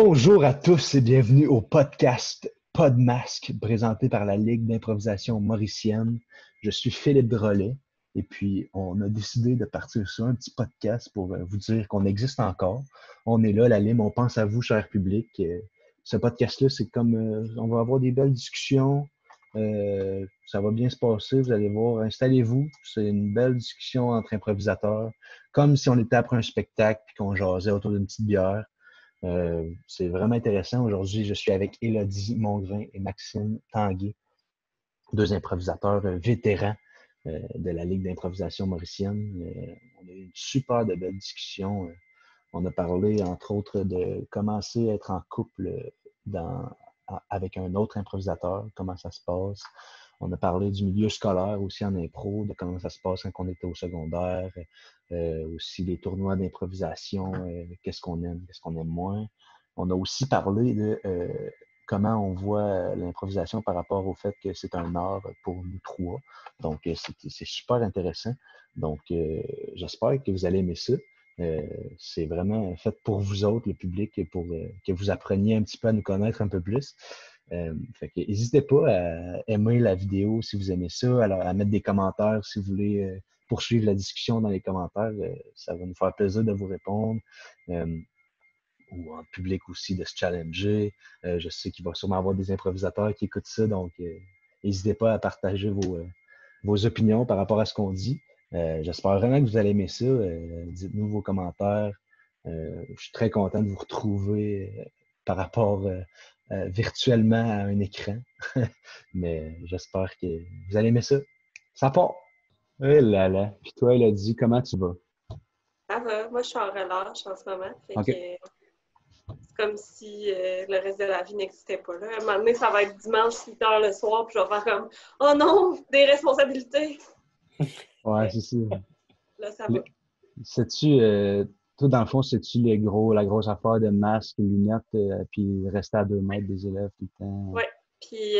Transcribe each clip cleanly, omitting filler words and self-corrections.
Bonjour à tous et bienvenue au podcast Pas de masque présenté par la Ligue d'improvisation mauricienne. Je suis Philippe Drolet et puis on a décidé de partir sur un petit podcast pour vous dire qu'on existe encore. On est là, la Lime, on pense à vous, cher public. Ce podcast-là, c'est comme on va avoir des belles discussions. Ça va bien se passer, vous allez voir. Installez-vous, c'est une belle discussion entre improvisateurs, comme si on était après un spectacle puis qu'on jasait autour d'une petite bière. C'est vraiment intéressant. Aujourd'hui, je suis avec Élodie Mongrain et Maxime Tanguay, deux improvisateurs vétérans de la Ligue d'improvisation mauricienne. On a eu une super de belle discussion. On a parlé, entre autres, de commencer à être en couple avec un autre improvisateur, comment ça se passe. On a parlé du milieu scolaire aussi en impro, de comment ça se passe quand on était au secondaire, aussi les tournois d'improvisation, qu'est-ce qu'on aime moins. On a aussi parlé de comment on voit l'improvisation par rapport au fait que c'est un art pour nous trois. Donc, c'est super intéressant. Donc, j'espère que vous allez aimer ça. C'est vraiment fait pour vous autres, le public, et pour que vous appreniez un petit peu à nous connaître un peu plus. Fait que n'hésitez pas à aimer la vidéo si vous aimez ça, à mettre des commentaires si vous voulez poursuivre la discussion dans les commentaires. Ça va nous faire plaisir de vous répondre. Ou en public aussi, de se challenger. Je sais qu'il va sûrement y avoir des improvisateurs qui écoutent ça, donc n'hésitez pas à partager vos opinions par rapport à ce qu'on dit. J'espère vraiment que vous allez aimer ça. Dites-nous vos commentaires. Je suis très content de vous retrouver par rapport virtuellement à un écran. Mais j'espère que vous allez aimer ça. Ça part! Eh là là. Puis toi, Elodie, comment tu vas? Ça va. Moi, je suis en relâche en ce moment. Fait OK. que c'est comme si le reste de la vie n'existait pas. Là. À un moment donné, ça va être dimanche 8 h le soir, puis je vais faire comme « Oh non, des responsabilités! » Ouais, c'est ça. Là, ça va. Sais-tu, toi, dans le fond, c'est-tu la grosse affaire de masque, lunettes, puis rester à 2 mètres des élèves tout le temps? Oui. Puis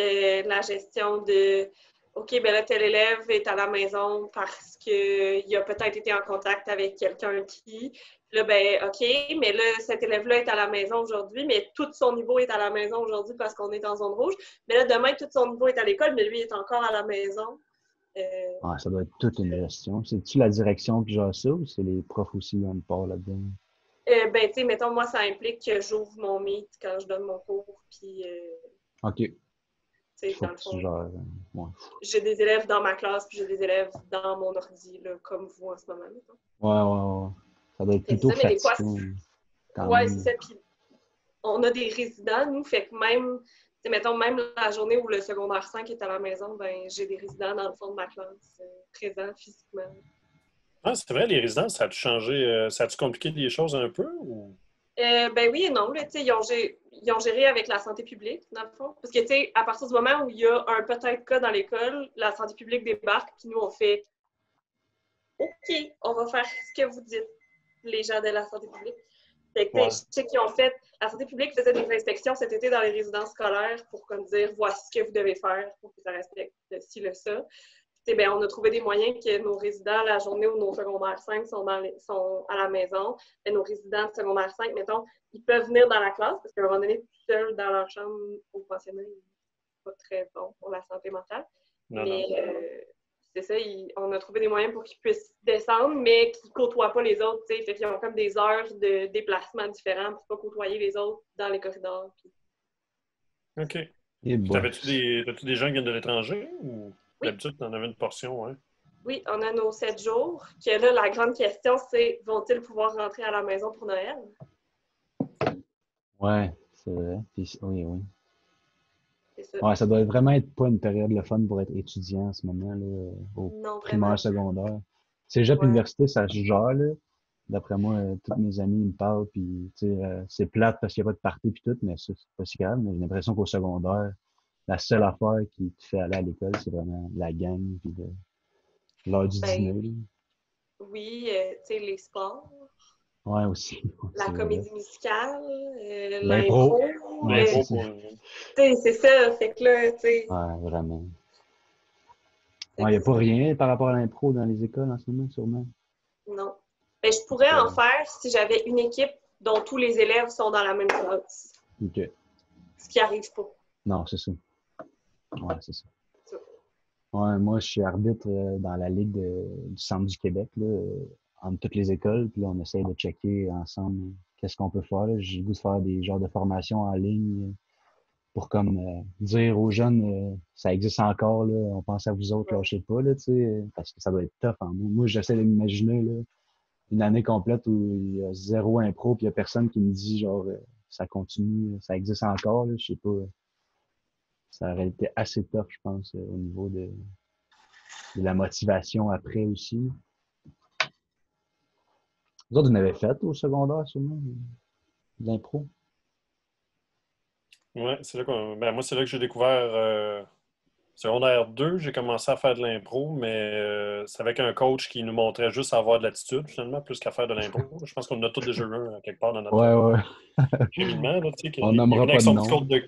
la gestion de OK, ben là, tel élève est à la maison parce qu'il a peut-être été en contact avec quelqu'un qui. Là, ben OK, mais là, cet élève-là est à la maison aujourd'hui, mais tout son niveau est à la maison aujourd'hui parce qu'on est en zone rouge. Mais là, demain, tout son niveau est à l'école, mais lui est encore à la maison. Ouais, ça doit être toute une gestion. C'est-tu la direction qui gère ça ou c'est les profs aussi qui ont une part là-dedans? Ben, tu sais, mettons, moi, ça implique que j'ouvre mon Meet quand je donne mon cours, puis, OK. tu Il sais, faut dans que le tu fond, gères. Ouais. j'ai des élèves dans ma classe, puis j'ai des élèves dans mon ordi, là, comme vous en ce moment. Mettons. Ouais. Ça doit être Fait que c'est plutôt ça, mais des fois, fatigant quand ouais, c'est même. ça. Puis on a des résidents, nous, fait que même, mettons, même la journée où le secondaire 5 est à la maison, ben j'ai des résidents dans le fond de ma classe, présents physiquement. Ah, c'est vrai, les résidences, ça a-tu changé, ça a-tu compliqué les choses un peu? Ou... Ben oui et non, là, ils ont géré avec la santé publique, dans le fond. Parce que, tu sais, à partir du moment où il y a un peut-être cas dans l'école, la santé publique débarque, puis nous, on fait OK, on va faire ce que vous dites, les gens de la santé publique. Fait que, Ouais. je sais qu'ils ont fait, la santé publique faisait des inspections cet été dans les résidences scolaires pour comme dire, voici ce que vous devez faire pour que ça respecte ci, le ça. Ben, on a trouvé des moyens que nos résidents, la journée où nos secondaires 5 sont à la maison, et nos résidents de secondaire 5, mettons, ils peuvent venir dans la classe parce qu'à un moment donné, tout seul dans leur chambre au pensionnat, c'est pas très bon pour la santé mentale. Non, Mais non. c'est ça, on a trouvé des moyens pour qu'ils puissent descendre, mais qu'ils ne côtoient pas les autres. Fait qu'ils ont comme des heures de déplacement différents pour ne pas côtoyer les autres dans les corridors. Puis... OK. Et Puis bah. t'avais-tu des gens qui viennent de l'étranger? Ou Oui. d'habitude, t'en avais une portion, hein? Oui, on a nos 7 jours. Que là, la grande question, c'est vont-ils pouvoir rentrer à la maison pour Noël? Ouais, c'est vrai. Puis, oui. C'est ça. Ouais, ça doit vraiment être pas une période le fun pour être étudiant en ce moment, là, au Non, primaire, vraiment. secondaire. Cégep, Ouais. université, ça se gère, là. D'après moi, tous mes amis ils me parlent, puis tu sais, c'est plate parce qu'il n'y a pas de party puis tout, mais ça, c'est pas si grave. Mais j'ai l'impression qu'au secondaire, la seule affaire qui te fait aller à l'école, c'est vraiment la gang puis l'heure du dîner, Ben là. oui, tu sais, les sports, Ouais, aussi. la C'est vrai. comédie musicale, L'impro. l'impro. Ouais, c'est ça. C'est ça. Fait que là, tu sais, Ouais, vraiment. fait Ouais, il n'y a que pas rien par rapport à l'impro dans les écoles en ce moment, sûrement. non. Mais je pourrais en faire si j'avais une équipe dont tous les élèves sont dans la même classe. OK. Ce qui arrive pas. Non, c'est ça. Ouais, c'est ça. Ça. Ouais, moi, je suis arbitre dans la Ligue du Centre du Québec, là, entre toutes les écoles. Puis là, on essaie de checker ensemble qu'est-ce qu'on peut faire. Là. J'ai le goût de faire des genres de formations en ligne pour comme dire aux jeunes ça existe encore, là, on pense à vous autres, Ouais. lâchez pas, là, tu sais, parce que ça doit être tough. Hein. Moi, j'essaie de m'imaginer là, une année complète où il y a 0 impro, puis il y a personne qui me dit genre ça continue, ça existe encore, là, je sais pas. Ça aurait été assez tough, je pense, au niveau de la motivation après aussi. Vous autres, vous en avez fait au secondaire, sûrement, de l'impro? Ouais, c'est là moi, c'est là que j'ai découvert. Secondaire 2, j'ai commencé à faire de l'impro, mais c'est avec un coach qui nous montrait juste à avoir de l'attitude, finalement, plus qu'à faire de l'impro. Je pense qu'on en a tous déjà eu un, quelque part dans notre Ouais, ouais. cheminement. Là, tu sais, On il nommera venait avec pas de son petit nom. code de...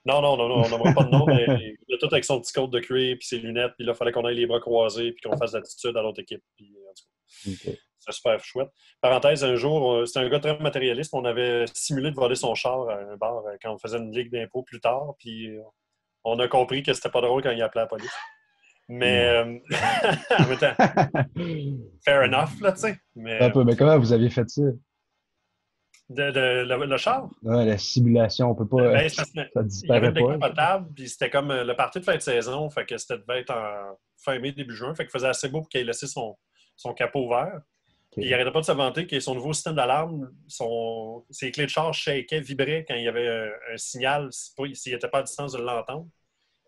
Non, non, non, non, on n'aimera pas de nom, mais il venait tout avec son petit code de cuir, puis ses lunettes, puis là, il fallait qu'on aille les bras croisés, puis qu'on fasse de l'attitude à l'autre équipe. Puis, en tout cas, OK. c'était super chouette. Parenthèse, un jour, c'était un gars très matérialiste, on avait simulé de voler son char à un bar quand on faisait une ligue d'impro plus tard, puis on a compris que c'était pas drôle quand il appelait la police. Mais en même temps, fair enough, là, tu sais. Un Mais peu, mais comment vous aviez fait ça? le char, Ouais, la simulation, on peut pas, ben, c'est parce que ça il y avait disparaît une pas. décapotable, puis c'était comme le party de fin de saison, fait que c'était devait être en fin mai, début juin, fait qu'il faisait assez beau pour qu'il ait laissé son capot ouvert. Puis il OK. arrêtait pas de se vanter que son nouveau système d'alarme, ses clés de charge shakaient, vibraient quand il y avait un signal, s'il n'était pas à distance de l'entendre.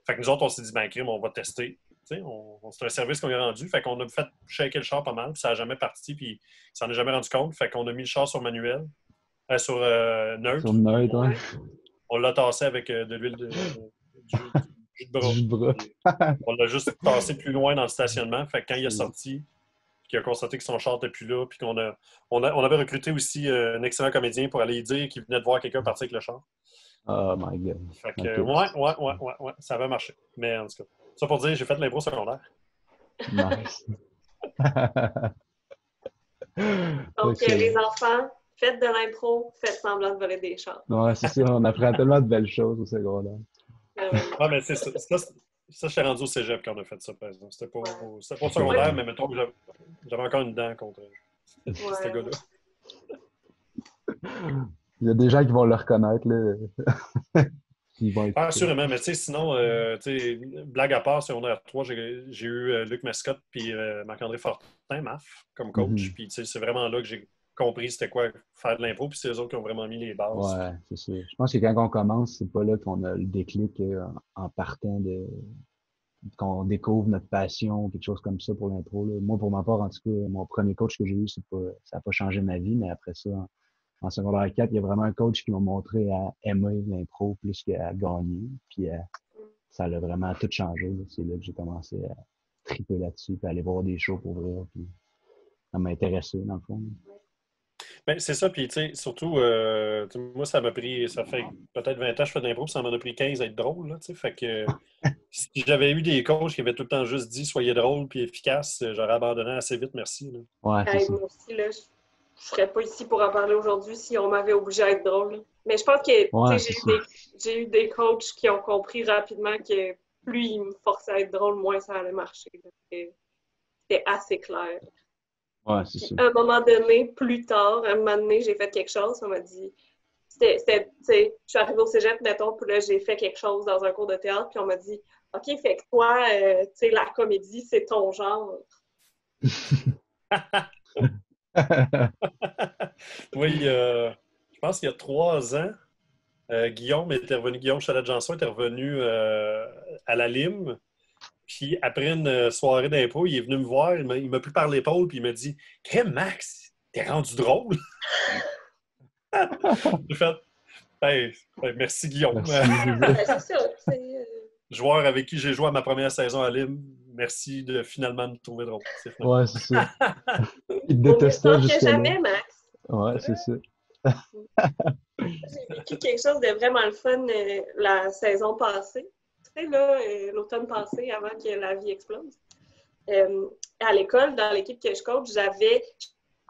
Fait que nous autres, on s'est dit, ben, crime, on va tester. C'est un service qu'on a rendu. Fait qu'on a fait shaker le char pas mal, puis ça n'a jamais parti, puis ça s'en est jamais rendu compte. Fait qu'on a mis le char sur manuel, sur Sur neutre. le neutre, ouais. Ouais. On l'a tassé avec de l'huile du jus de Du bras. jus de bras. Puis, on l'a juste tassé plus loin dans le stationnement. Fait que quand il est sorti, puis qu'il a constaté que son char n'était plus là, puis on avait recruté aussi un excellent comédien pour aller dire qu'il venait de voir quelqu'un partir avec le char. Oh my God. Fait que, OK. ouais, ça avait marché. Mais en tout cas, ça pour dire, j'ai fait de l'impro secondaire. Nice. Donc, les Excellent. enfants, faites de l'impro, faites semblant de voler des chars. Ouais, c'est ça. On apprend tellement de belles choses au secondaire. Oui. Ouais, mais c'est ça. Ça, j'étais rendu au cégep quand on a fait ça, par exemple. C'était pas Ouais. au secondaire, Ouais. mais mettons que j'avais encore une dent contre ce Ouais. gars-là. Il y a des gens qui vont le reconnaître, là. Qui vont Ah, écouter. assurément, mais tu sais, sinon, blague à part, secondaire 3, j'ai eu Luc Mascotte puis Marc-André Fortin, MAF, comme coach. Mhm. Puis, tu sais, c'est vraiment là que j'ai compris c'était quoi faire de l'impro, puis c'est eux autres qui ont vraiment mis les bases. Ouais, c'est ça. Je pense que quand on commence, c'est pas là qu'on a le déclic en partant de qu'on découvre notre passion, quelque chose comme ça pour l'impro. Là. Moi, pour ma part, en tout cas, mon premier coach que j'ai eu, ça n'a pas changé ma vie, mais après ça, en secondaire 4, il y a vraiment un coach qui m'a montré à aimer l'impro plus qu'à gagner. Puis ça a vraiment tout changé. Là. C'est là que j'ai commencé à triper là-dessus, puis aller voir des shows pour vrai. Puis ça m'a intéressé, dans le fond. Ben, c'est ça, puis tu sais, surtout, moi, ça fait peut-être 20 ans que je fais de l'impro, puis ça m'en a pris 15 à être drôle, là, tu sais, fait que si j'avais eu des coachs qui avaient tout le temps juste dit « soyez drôle puis efficace », j'aurais abandonné assez vite, merci. Là. Ouais, c'est Hey, ça. moi aussi, là, je ne serais pas ici pour en parler aujourd'hui si on m'avait obligé à être drôle. Là. Mais je pense que Ouais, tu c'est sais, ça. j'ai eu des coachs qui ont compris rapidement que plus ils me forçaient à être drôle, moins ça allait marcher. Là. C'était assez clair. Ouais, c'est Puis ça. à un moment donné, plus tard, à un moment donné, j'ai fait quelque chose, on m'a dit, tu sais, je suis arrivée au cégep, mettons, puis là, j'ai fait quelque chose dans un cours de théâtre, puis on m'a dit, OK, fait que toi, tu sais, la comédie, c'est ton genre. Oui, je pense qu'il y a 3 ans, Guillaume Chalet-Janson était revenu à la Lime. Puis après une soirée d'impro, il est venu me voir, il m'a pris par l'épaule, puis il m'a dit « Crème Max, t'es rendu drôle! » J'ai fait hey, merci Guillaume. Merci, c'est ça. Ben, c'est ça, tu sais. Joueur avec qui j'ai joué à ma première saison à Lime, merci de finalement me trouver drôle. C'est fini. Ouais, c'est ça. Il te Vaut mieux détestait tard que jusque-là. jamais, Max. Ouais, c'est ça. J'ai vécu quelque chose de vraiment le fun la saison passée. Tu sais, là, l'automne passé, avant que la vie explose. À l'école, dans l'équipe que je coach,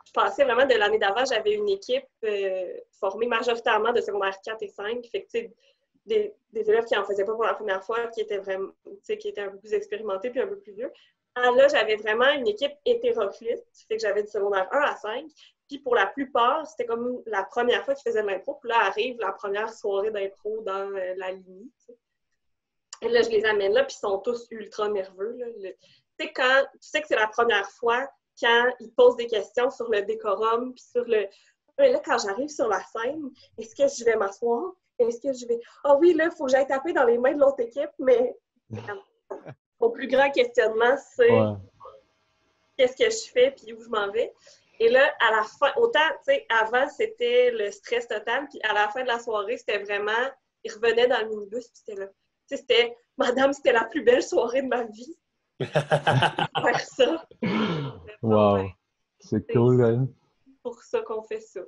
je passais vraiment de l'année d'avant, j'avais une équipe formée majoritairement de secondaire 4 et 5. Fait que, tu sais, des élèves qui n'en faisaient pas pour la première fois, qui étaient vraiment, tu sais, qui étaient un peu plus expérimentés puis un peu plus vieux. Alors là, j'avais vraiment une équipe hétéroclite. Fait que j'avais du secondaire 1 à 5. Puis pour la plupart, c'était comme la première fois qu'ils faisaient de l'impro. Puis là arrive la première soirée d'impro dans la ligne. Et là, je les amène là, puis ils sont tous ultra nerveux. Là. Tu sais, quand tu sais que c'est la première fois, quand ils posent des questions sur le décorum, puis sur le... Et là, quand j'arrive sur la scène, est-ce que je vais m'asseoir? Est-ce que je vais... Ah oui, là, il faut que j'aille taper dans les mains de l'autre équipe, mais mon plus grand questionnement, c'est qu'est-ce que je fais, puis où je m'en vais. Et là, à la fin, autant, tu sais, avant, c'était le stress total, puis à la fin de la soirée, c'était vraiment... Ils revenaient dans le minibus, puis c'était là. Tu sais, c'était... Madame, c'était la plus belle soirée de ma vie. Faire ça. Wow! C'est cool, hein? C'est pour ça qu'on fait ça.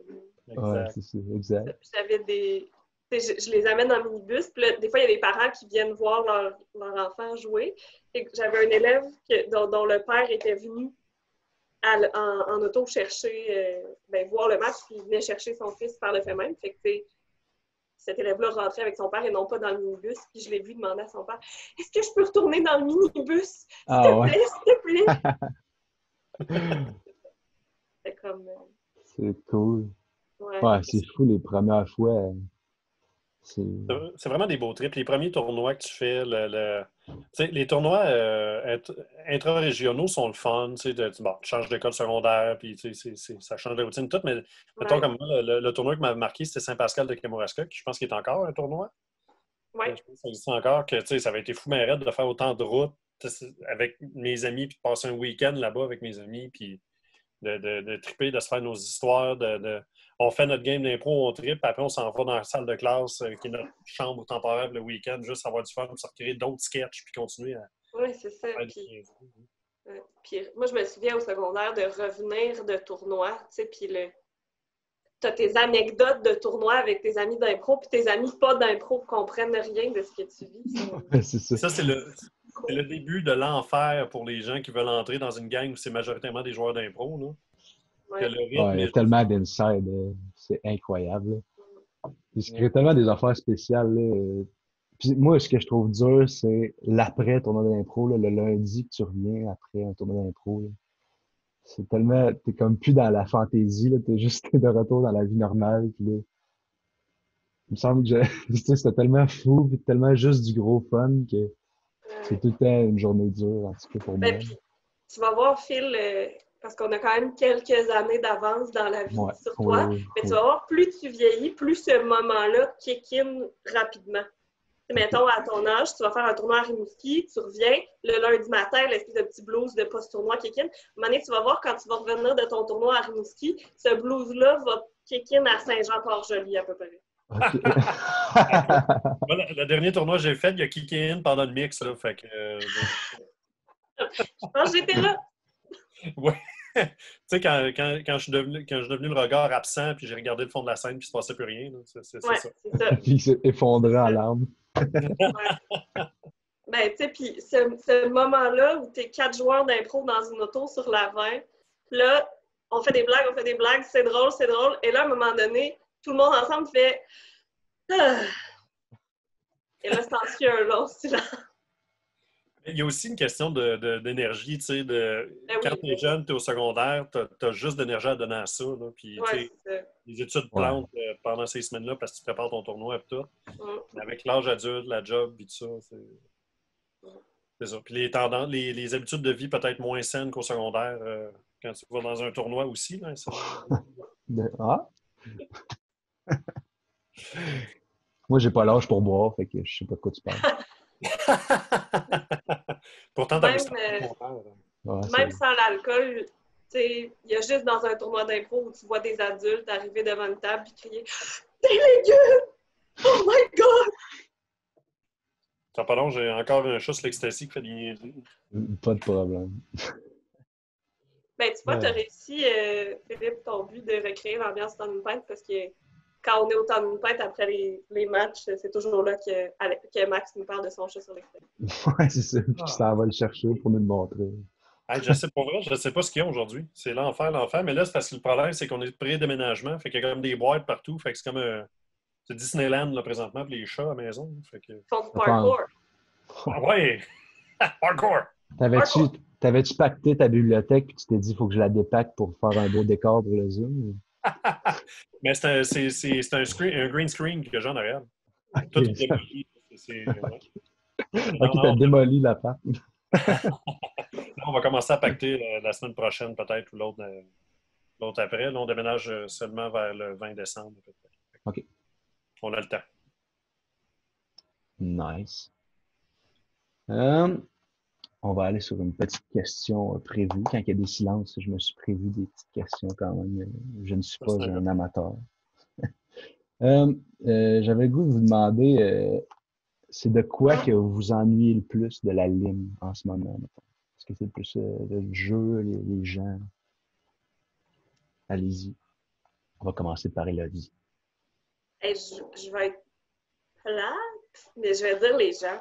Ouais, c'est ça, exact. Puis j'avais des... Je les amène en minibus, puis là, des fois, il y a des parents qui viennent voir leur enfant jouer. Et j'avais un élève dont le père était venu en auto chercher, voir le match, puis il venait chercher son fils par le fait même. Fait que, cet élève-là rentrait avec son père et non pas dans le minibus. Puis je l'ai vu demander à son père « Est-ce que je peux retourner dans le minibus? S'il te plaît. » C'est comme... C'est cool. Ouais, c'est fou les premières fois. C'est vraiment des beaux trips. Les premiers tournois que tu fais, les tournois intra-régionaux sont le fun. Tu changes d'école secondaire, puis ça change de routine tout. Mais mettons comme moi, le tournoi qui m'avait marqué, c'était Saint-Pascal de Kamouraska, qui je pense qu'il est encore un tournoi. Oui. Je pense que ça existe encore, que ça avait été fou raide de faire autant de routes avec mes amis, puis de passer un week-end là-bas avec mes amis, puis de triper, de se faire nos histoires, on fait notre game d'impro, on tripe, puis après on s'en va dans la salle de classe qui est notre chambre temporaire le week-end, juste avoir du fun, se recréer d'autres sketchs, puis continuer à... Oui, c'est ça. Puis moi, je me souviens au secondaire de revenir de tournoi, tu sais, puis t'as tes anecdotes de tournoi avec tes amis d'impro, puis tes amis pas d'impro comprennent rien de ce que tu vis. C'est ça. Ça, c'est le début de l'enfer pour les gens qui veulent entrer dans une gang où c'est majoritairement des joueurs d'impro, là. Ouais. Il y a tellement d'inside, c'est incroyable. Il se crée tellement des affaires spéciales. Là. Puis moi, ce que je trouve dur, c'est l'après-tournoi d'impro, le lundi que tu reviens après un tournoi d'impro. C'est tellement... T'es comme plus dans la fantaisie, t'es juste de retour dans la vie normale. Puis là, il me semble que c'était tellement fou, puis tellement juste du gros fun que c'est tout le temps une journée dure, en tout cas pour moi. Puis, tu vas voir, Phil, parce qu'on a quand même quelques années d'avance dans la vie sur toi, mais tu vas voir, plus tu vieillis, plus ce moment-là kick in rapidement. Mettons, à ton âge, tu vas faire un tournoi à Rimouski, tu reviens, le lundi matin, l'espèce de petit blues de post-tournoi kick-in. À un moment donné, tu vas voir, quand tu vas revenir de ton tournoi à Rimouski, ce blues-là va kick-in à Saint-Jean-Port-Joli, à peu près. Okay. Voilà, le dernier tournoi que j'ai fait, il y a kick-in pendant le mix, là, fait que... Je pense que j'étais là. Oui. Tu sais, quand je suis devenu le regard absent, puis j'ai regardé le fond de la scène, puis il se passait plus rien, là, c'est ça. C'est ça. Puis il s'est effondré en larmes. Ben, tu sais, puis ce moment-là où t'es 4 joueurs d'impro dans une auto sur la 20, là, on fait des blagues, c'est drôle, et là, à un moment donné, tout le monde ensemble fait ah! Et là, c'est ensuite un long silence. Il y a aussi une question d'énergie, tu sais, quand tu es jeune, tu es au secondaire, tu as juste d'énergie à donner à ça, là, puis les études plantent pendant ces semaines-là parce que tu prépares ton tournoi et tout. Mais avec l'âge adulte, la job, puis tout ça, c'est ça. Puis les habitudes de vie peut-être moins saines qu'au secondaire quand tu vas dans un tournoi aussi. Là, Moi, j'ai pas l'âge pour boire, fait que je sais pas de quoi tu parles. Pourtant, même sans l'alcool, il y a juste dans un tournoi d'impro où tu vois des adultes arriver devant une table et crier « Des légumes! Oh my God! » Ça pas long, j'ai encore un chat sur l'ecstasy qui fait des... Pas de problème. Ben, tu vois, tu as réussi, Philippe, ton but de recréer l'ambiance dans une fête parce que quand on est au temps d'une fête, après les matchs, c'est toujours là que Max nous parle de son chat sur l'extérieur. Ouais, c'est ça. Puis ça va le chercher pour nous le montrer. Hey, je sais pas vrai, je sais pas ce qu'ils ont aujourd'hui. C'est l'enfer, l'enfer. Mais là, c'est parce que le problème, c'est qu'on est pré-déménagement. Fait qu'il y a comme des boîtes partout. Fait que c'est comme c'est Disneyland là, présentement pour les chats à la maison. Fait que... Ils font du Enfin, parkour. Ah ouais! Hardcore! T'avais-tu, Parkour! t'avais-tu pacté ta bibliothèque puis tu t'es dit, il faut que je la dépaque pour faire un beau décor pour le Zoom? Mais c'est un green screen que j'ai en arrière. Tout est Ok, démoli. Ouais. ok, Non, t'as non, démoli l'appart. on va commencer à pacter la semaine prochaine, peut-être, ou l'autre après. Là, on déménage seulement vers le 20 décembre. À peu près. Ok, On a le temps. nice. Euh, on va aller sur une petite question prévue. Quand il y a des silences, je me suis prévu des petites questions quand même. Je ne suis Ça, pas c'est un gars. un amateur. Euh, j'avais le goût de vous demander, c'est de quoi que vous vous ennuyez le plus de la lime en ce moment, mettons? Est-ce que c'est le plus le jeu, les gens? Allez-y. On va commencer par Elodie. Hey, je vais être plate, mais je vais dire les gens.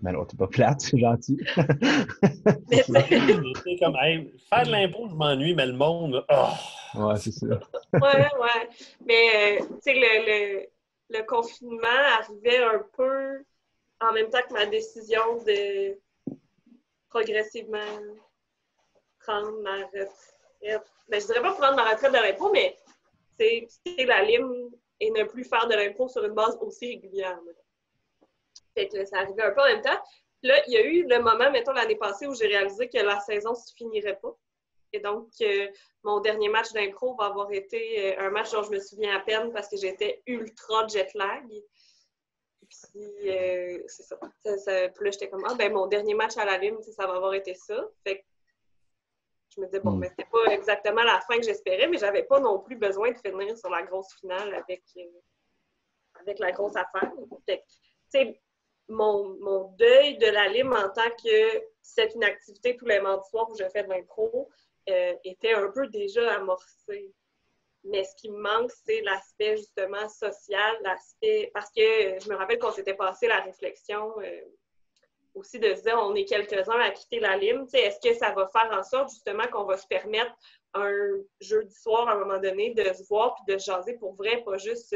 Ben non, t'es pas plate, c'est gentil. C'est Mais ça. C'est comme, hey, faire de l'impôt, je m'ennuie, mais le monde, là, oh! Ouais, c'est ça. ouais. Mais, tu sais, le confinement arrivait un peu en même temps que ma décision de progressivement prendre ma retraite. Ben, je dirais pas prendre ma retraite de l'impôt, mais c'est quitter la lime et ne plus faire de l'impôt sur une base aussi régulière. Fait que ça arrivait un peu en même temps. Là, il y a eu le moment, mettons, l'année passée où j'ai réalisé que la saison ne se finirait pas. Et donc, mon dernier match d'impro va avoir été un match dont je me souviens à peine parce que j'étais ultra jet lag. Puis, c'est ça. Puis là, j'étais comme, ah, ben, mon dernier match à la lime, ça va avoir été ça. Fait que je me disais, bon, mais c'était pas exactement la fin que j'espérais, mais j'avais pas non plus besoin de finir sur la grosse finale avec la grosse affaire. Fait que, tu sais, mon deuil de la lime en tant que c'est une activité tous les mardis soirs où je fais de l'impro était un peu déjà amorcé. Mais ce qui me manque, c'est l'aspect justement social, l'aspect. Parce que je me rappelle qu'on s'était passé la réflexion aussi de se dire on est quelques-uns à quitter la lime. Est-ce que ça va faire en sorte justement qu'on va se permettre un jeudi soir à un moment donné de se voir puis de se jaser pour vrai, pas juste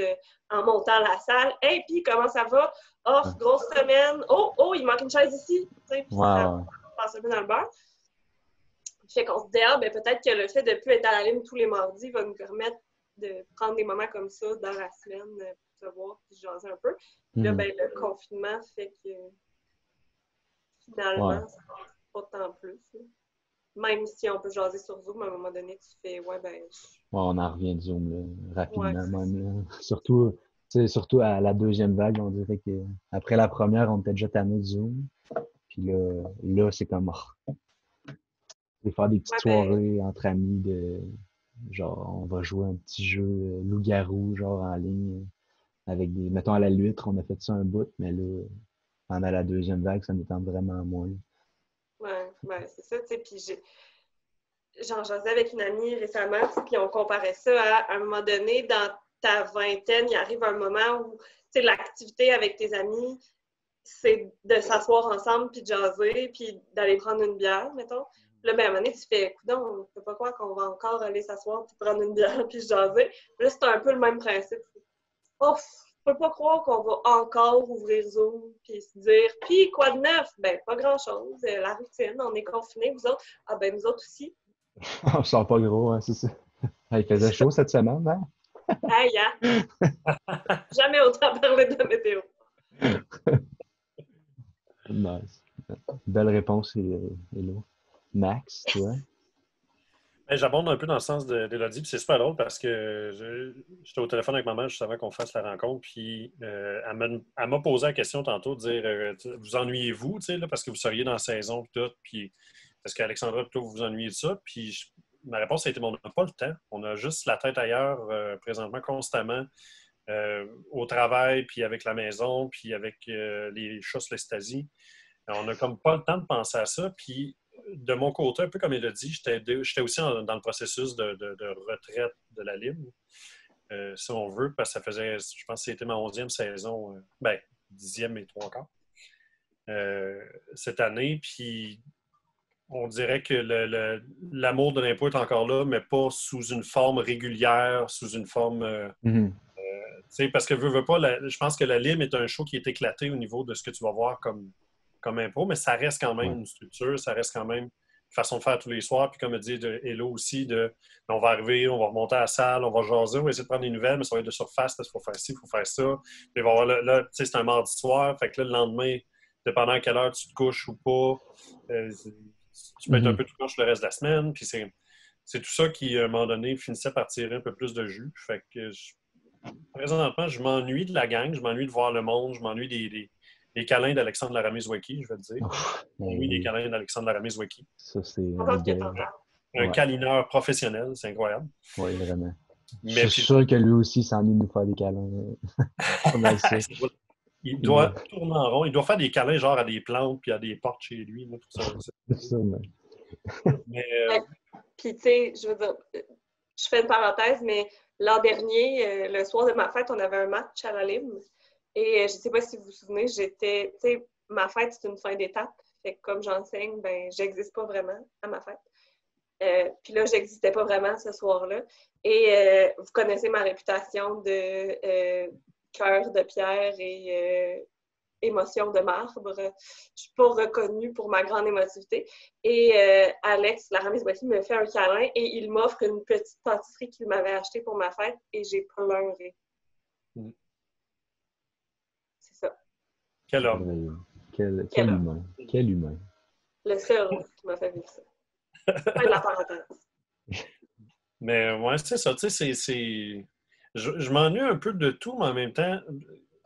en montant à la salle. Hey, puis comment ça va? Oh, grosse semaine. Oh, il manque une chaise ici. Puis ça passe un peu dans le beurre. Fait qu'on se dit, ah, ben peut-être que le fait de ne plus être à la lime tous les mardis va nous permettre de prendre des moments comme ça dans la semaine pour se voir et jaser un peu. Puis là, ben, le confinement fait que finalement, ça ne passe pas tant plus. Là. Même si on peut jaser sur Zoom, à un moment donné, tu fais, ouais, ben. On en revient de Zoom là, rapidement Ouais, même. Là. Surtout à la deuxième vague, on dirait que après la première, on était déjà tanné de Zoom. Puis là c'est comme faire des petites ouais, ben, soirées entre amis de genre on va jouer un petit jeu loup-garou genre en ligne avec des. Mettons à la Luître, on a fait ça un bout, mais là, pendant la deuxième vague, ça nous tente vraiment moins. ouais, c'est ça, tu sais. Puis j'en jasais avec une amie récemment, puis on comparait ça à un moment donné, dans ta vingtaine, il arrive un moment où, tu sais, l'activité avec tes amis, c'est de s'asseoir ensemble, puis de jaser, puis d'aller prendre une bière, mettons. Puis là, ben, à un moment donné, tu fais, écoute, on ne peut pas croire qu'on va encore aller s'asseoir, puis prendre une bière, puis jaser. Puis là, c'est un peu le même principe. Oh, je peux pas croire qu'on va encore ouvrir Zoom, puis se dire, puis quoi de neuf? Ben, pas grand-chose. La routine, on est confinés, vous autres. Ah, ben, nous autres aussi. On sent pas gros, hein, c'est ça. Il faisait chaud cette semaine, hein? Aïe, hein? Jamais autant parlé de météo. Nice. Belle réponse, Hello. Max, toi? Ben, j'abonde un peu dans le sens d'Élodie, puis c'est super drôle parce que j'étais au téléphone avec ma mère juste avant qu'on fasse la rencontre, puis elle m'a posé la question tantôt de dire vous ennuyez-vous, tu sais, là, parce que vous seriez dans la saison, puis tout, puis est-ce qu'Alexandra, plutôt, vous vous ennuyez de ça? Puis ma réponse a été on n'a pas le temps, on a juste la tête ailleurs présentement, constamment, au travail, puis avec la maison, puis avec les chats sur l'Estasie. On n'a comme pas le temps de penser à ça, puis de mon côté, un peu comme il a dit, j'étais aussi dans le processus de retraite de la Lime, si on veut, parce que ça faisait, je pense que c'était ma 11e saison, 10e et 3 quarts cette année. Puis on dirait que l'amour de l'impro est encore là, mais pas sous une forme régulière, sous une forme... Mhm. parce que veux pas, je pense que la Lime est un show qui est éclaté au niveau de ce que tu vas voir comme impro, mais ça reste quand même Ouais. une structure, ça reste quand même une façon de faire tous les soirs. Puis comme a dit Hello aussi, on va arriver, on va remonter à la salle, on va jaser, on va essayer de prendre des nouvelles, mais ça va être de surface, parce qu'il faut faire ci, il faut faire ça. Puis il va y avoir là, c'est un mardi soir, fait que là, le lendemain, dépendant à quelle heure tu te couches ou pas, tu peux être un Mhm. peu tout croche le reste de la semaine. Puis c'est tout ça qui, à un moment donné, finissait par tirer un peu plus de jus. Fait que présentement, je m'ennuie de la gang, je m'ennuie de voir le monde, je m'ennuie des câlins d'Alexandre Laramie-Zwicky, je vais te dire. Ouf, Je ben m'ennuie des oui, câlins d'Alexandre Laramie-Zwicky. ça, c'est On un pense que gars. t'entends. Un Ouais, câlineur professionnel, c'est incroyable. ouais, vraiment. Je Mais suis puis, sûr que lui aussi s'ennuie de nous faire des câlins. Pas mal ça. il Ouais, doit tourner en rond, il doit faire des câlins genre à des plantes puis à des portes chez lui. Là, tout ça, c'est ça, mais... mais Puis, tu sais, je veux dire, je fais une parenthèse, mais l'an dernier, le soir de ma fête, on avait un match à la Lime. Et je ne sais pas si vous vous souvenez, tu sais, ma fête, c'est une fin d'étape. Fait que comme j'enseigne, ben, j'existe pas vraiment à ma fête. Puis là, j'existais pas vraiment ce soir-là. Et vous connaissez ma réputation de cœur de pierre et émotion de marbre. Je suis pas reconnue pour ma grande émotivité. Et Alex Laramie-Zwicky me fait un câlin et il m'offre une petite pâtisserie qu'il m'avait achetée pour ma fête et j'ai pleuré. Mm. C'est ça. quel homme. Merveilleux. Quel Quel homme. humain. Quel humain. Le seul qui m'a fait vivre ça. Fin de la parenthèse. Mais ouais, c'est ça. Tu sais, je m'ennuie un peu de tout, mais en même temps,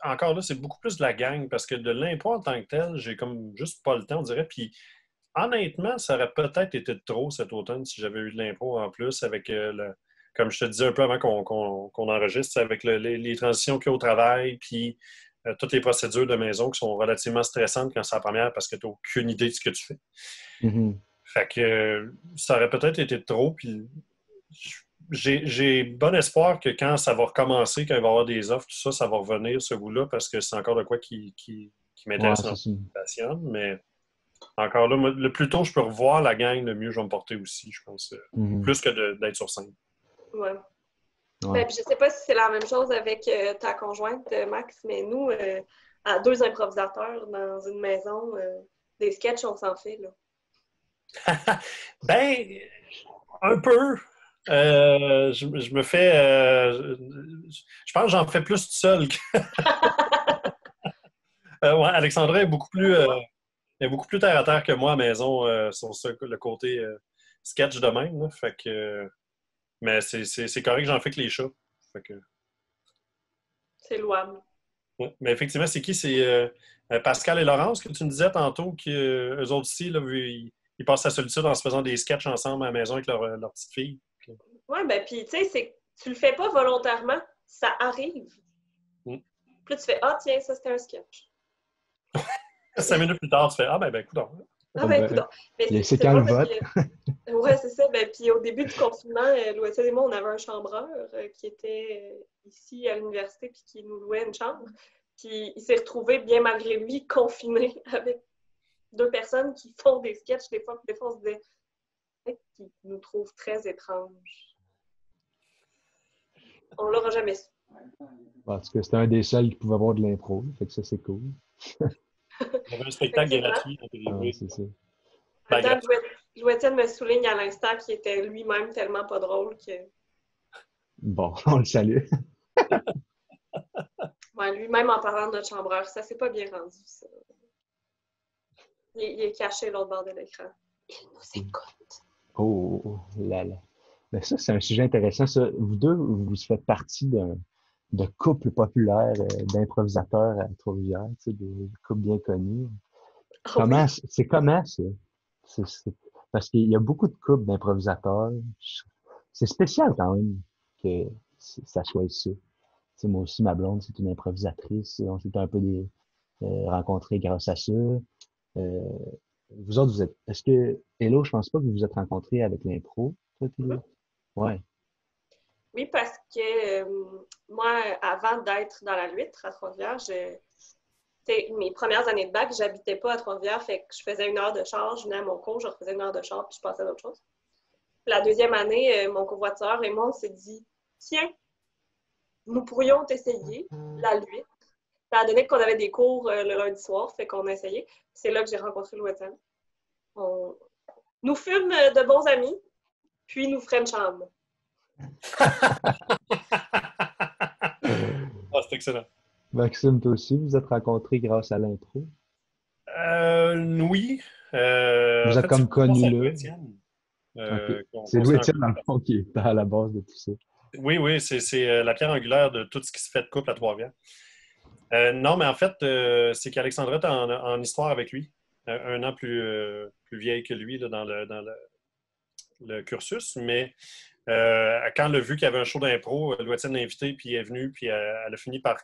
encore là, c'est beaucoup plus de la gang parce que de l'impôt en tant que tel, j'ai comme juste pas le temps, on dirait. Puis honnêtement, ça aurait peut-être été de trop cet automne si j'avais eu de l'impôt en plus avec comme je te disais un peu avant qu'on enregistre, avec les transitions qu'il y a au travail, puis toutes les procédures de maison qui sont relativement stressantes quand c'est la première parce que tu n'as aucune idée de ce que tu fais. Mhm. Fait que ça aurait peut-être été de trop, puis j'ai bon espoir que quand ça va recommencer, quand il va y avoir des offres, tout ça, ça va revenir, ce goût-là, parce que c'est encore de quoi qui Ouais, m'intéresse c'est et ça. qui me passionne. Mais encore là, moi, le plus tôt je peux revoir la gang, le mieux je vais me porter aussi, je pense. Mhm. Plus que d'être sur scène. Ouais. Ouais. Ben, puis je sais pas si c'est la même chose avec ta conjointe, Max, mais nous, à deux improvisateurs dans une maison, des sketchs, on s'en fait, là. Ben, un peu. Je me fais. Je pense que j'en fais plus tout seul. Ouais, Alexandra est beaucoup plus terre à terre que moi à la maison sur le côté sketch de même. Là. Fait que, mais c'est correct, j'en fais que les chats. Fait que, C'est louable. ouais. Mais effectivement, c'est qui? C'est Pascal et Laurence que tu me disais tantôt qu'eux autres aussi, là, ils passent la solitude en se faisant des sketchs ensemble à la maison avec leur petite fille. Ouais, ben, puis tu sais, tu le fais pas volontairement, ça arrive. Mm. Puis là, tu fais, ah, tiens, ça, c'était un sketch. 5 minutes plus tard, tu fais ah ben écoute. Ah, ben, écoute. Ben, Mais c'est c'est quand le drôle parce vote? que, ouais, c'est ça. Ben, puis au début du confinement, Louis et moi, on avait un chambreur qui était ici à l'université puis qui nous louait une chambre. Puis il s'est retrouvé, bien malgré lui, confiné avec deux personnes qui font des sketchs des fois. Puis des fois, on se disait peut-être qu'ils nous trouvent très étranges. On l'aura jamais su. En tout cas, c'était un des seuls qui pouvait avoir de l'impro. Fait que ça, c'est cool. Il y avait un spectacle Effectivement. gratuit à Ouais, TV. c'est ça. Ben, Attends, gratuit. Louis-Étienne me souligne à l'instant qu'il était lui-même tellement pas drôle que. Bon, on le salue. Ouais, lui-même en parlant de notre chambreur, ça s'est pas bien rendu, ça. Il est caché l'autre bord de l'écran. Il nous écoute. Oh là là. Mais ça, c'est un sujet intéressant. Ça. Vous deux, vous faites partie de couple populaire d'improvisateurs à Trois-Rivières, tu sais, des couples bien connus. Ah oui. Comment ça? Parce qu'il y a beaucoup de couples d'improvisateurs. C'est spécial quand même que ça soit ça. Tu sais, moi aussi, ma blonde, c'est une improvisatrice. On s'est un peu rencontrés grâce à ça. Euh, vous autres, est-ce que, Hello, je pense pas que vous vous êtes rencontrés avec l'impro, toi, Théo? Ouais. Oui, parce que moi, avant d'être dans la Luître à Trois-Rivières, mes premières années de bac, j'habitais pas à Trois-Rivières, fait que je faisais 1 heure de char, je venais à mon cours, je refaisais 1 heure de char, puis je passais à d'autres choses. La deuxième année, mon covoitureur et moi, on s'est dit, tiens, nous pourrions essayer la lutte. Ça a donné qu'on avait des cours le lundi soir, fait qu'on a essayé. C'est là que j'ai rencontré Louis-Étienne. Nous fûmes de bons amis, puis nous frenchâmes. C'est excellent. Maxime, toi aussi, vous êtes rencontrés grâce à l'impro? Oui. Vous En êtes fait, c'est comme connu grâce à là? Louis-Étienne, OK. C'est qu'on s'est Louis-Étienne, dans rencontrés. le fond, qui est à la base de tout ça. Oui, c'est la pierre angulaire de tout ce qui se fait de couple à Trois-Rivières. Non, mais en fait, c'est qu'Alexandra est en histoire avec lui, 1 an plus vieille que lui là, dans le cursus, mais quand elle a vu qu'il y avait un show d'impro, Louis-Étienne l'a invité, puis elle est venue, puis elle a fini par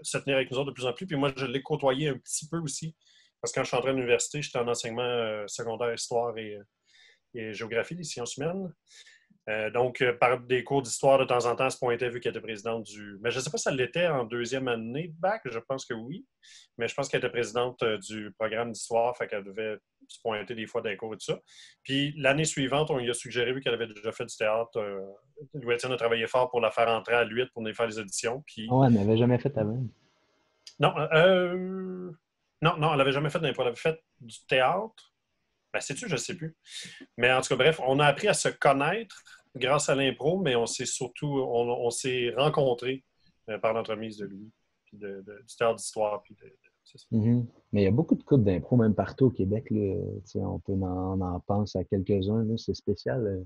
se tenir avec nous autres de plus en plus. Puis moi, je l'ai côtoyé un petit peu aussi, parce que quand je suis entré à l'université, j'étais en enseignement secondaire, histoire et géographie, des sciences humaines. Donc, par des cours d'histoire, de temps en temps, elle se pointait vu qu'elle était présidente du... Mais je ne sais pas si elle l'était en deuxième année de bac, je pense que oui. Mais je pense qu'elle était présidente du programme d'histoire, fait qu'elle devait se pointer des fois dans les cours et tout ça. Puis l'année suivante, on lui a suggéré, vu qu'elle avait déjà fait du théâtre, Louis-Étienne a travaillé fort pour la faire entrer à l'UIT pour venir faire les auditions. Puis... Oh, elle n'avait jamais fait avant. Non, non, elle n'avait jamais fait d'impro. Elle avait fait du théâtre. Ben, sais-tu, je ne sais plus. Mais en tout cas, bref, on a appris à se connaître grâce à l'impro, mais on s'est rencontrés par l'entremise de Louis, puis du théâtre d'histoire. C'est ça. Mais il y a beaucoup de couples d'impro, même partout au Québec. Là, on en pense à quelques-uns. Là, c'est spécial.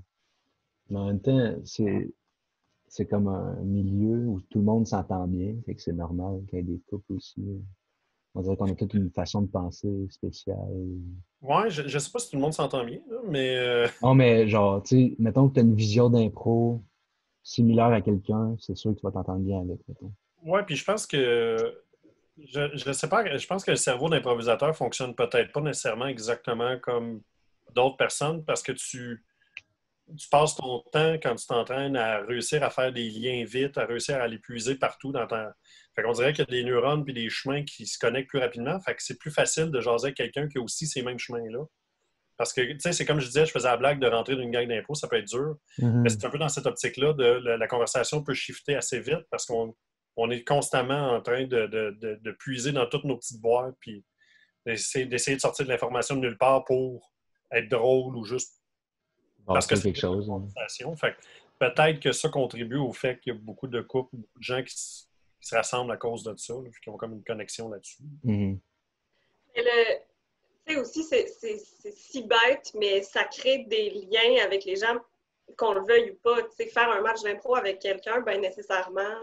Mais en même temps, c'est comme un milieu où tout le monde s'entend bien. Fait que c'est normal qu'il y ait des couples aussi. On dirait qu'on a toute une façon de penser spéciale. Ouais, je ne sais pas si tout le monde s'entend bien, là, mais Non, mais genre, tu sais, mettons que tu as une vision d'impro similaire à quelqu'un, c'est sûr que tu vas t'entendre bien avec, mettons. ouais, puis je pense que je sais pas, je pense que le cerveau d'improvisateur fonctionne peut-être pas nécessairement exactement comme d'autres personnes parce que tu passes ton temps quand tu t'entraînes à réussir à faire des liens vite, à réussir à les puiser partout dans ta... Fait qu'on dirait qu'il y a des neurones puis des chemins qui se connectent plus rapidement. Fait que c'est plus facile de jaser avec quelqu'un qui a aussi ces mêmes chemins-là. Parce que, tu sais, c'est comme je disais, je faisais la blague de rentrer d'une gang d'impro, ça peut être dur. Mais c'est un peu dans cette optique-là, la conversation peut shifter assez vite parce qu'on est constamment en train de puiser dans toutes nos petites boîtes puis d'essayer de sortir de l'information de nulle part pour être drôle ou juste parce que Passer c'est quelque chose. une conversation. Fait que peut-être que ça contribue au fait qu'il y a beaucoup de couples, beaucoup de gens qui se rassemblent à cause de ça, là, qui ont comme une connexion là-dessus. Mhm. Tu sais aussi, c'est si bête, mais ça crée des liens avec les gens, qu'on le veuille ou pas. Tu sais, faire un match d'impro avec quelqu'un, ben nécessairement,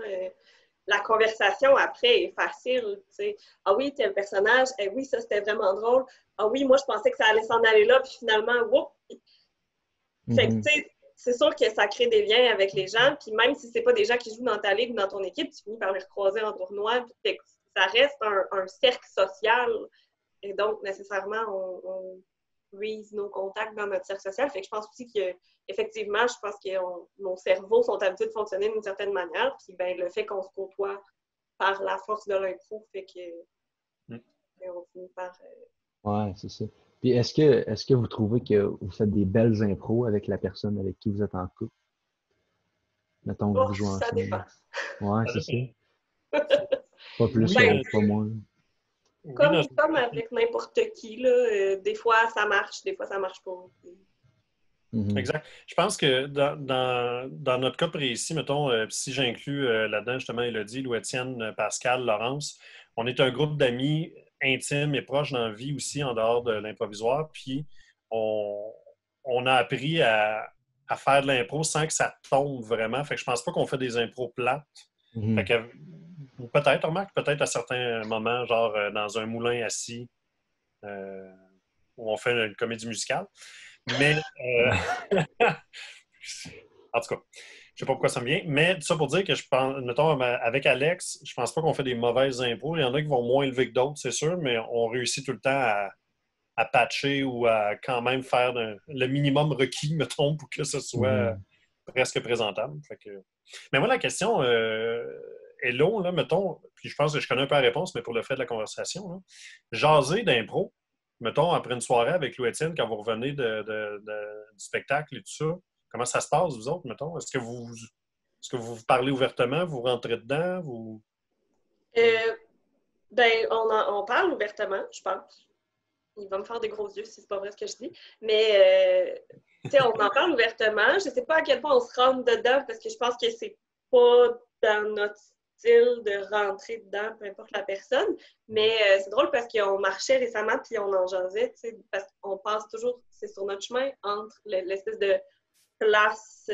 la conversation après est facile. Tu sais. Ah oui, tel personnage, eh oui, ça c'était vraiment drôle. Ah oui, moi je pensais que ça allait s'en aller là, puis finalement, whoop! Fait que, tu sais, c'est sûr que ça crée des liens avec les gens, puis même si c'est pas des gens qui jouent dans ta ligue ou dans ton équipe, tu finis par les recroiser en tournoi, puis ça reste un cercle social. Et donc, nécessairement, on brise nos contacts dans notre cercle social. Fait que je pense aussi qu'effectivement, je pense que nos cerveaux sont habitués de fonctionner d'une certaine manière, puis ben, le fait qu'on se côtoie par la force de l'impro fait que on finit par... Ouais, c'est ça. Puis est-ce que vous trouvez que vous faites des belles impros avec la personne avec qui vous êtes en couple? Mettons que Oh, vous jouez ça dépend. ensemble. Ouais, Ça c'est ça. dépend. Pas plus, Oui, pas moins. oui, Comme avec n'importe qui, là, des fois ça marche, des fois ça marche pas. Exact. Je pense que dans notre cas précis, mettons, si j'inclus là-dedans justement Élodie, Louis-Étienne, Pascal, Laurence, on est un groupe d'amis intimes et proches dans la vie aussi en dehors de l'improvisoire. Puis on a appris à faire de l'impro sans que ça tombe vraiment. Fait que je pense pas qu'on fait des impros plates. Fait que, ou peut-être, remarque, peut-être à certains moments, genre dans un moulin assis, où on fait une comédie musicale. Mais, en tout cas, je sais pas pourquoi ça me vient. Mais tout ça pour dire que je pense, mettons, avec Alex, je pense pas qu'on fait des mauvaises impros. Il y en a qui vont moins élever que d'autres, c'est sûr, mais on réussit tout le temps à patcher ou à quand même faire le minimum requis, mettons, pour que ce soit presque présentable. Fait que... Mais moi, la question, hello, là, mettons, puis je pense que je connais un peu la réponse, mais pour le fait de la conversation, là, jaser d'impro, mettons, après une soirée avec Lou Étienne, quand vous revenez du spectacle et tout ça, comment ça se passe, vous autres, mettons? Est-ce que vous parlez ouvertement, vous rentrez dedans, vous... On parle ouvertement, je pense. Il va me faire des gros yeux si c'est pas vrai ce que je dis. Mais, on en parle ouvertement. Je sais pas à quel point on se rentre dedans parce que je pense que c'est pas dans notre style de rentrer dedans, peu importe la personne. Mais c'est drôle parce qu'on marchait récemment puis on en jasait, parce qu'on passe toujours, c'est sur notre chemin entre l'espèce de place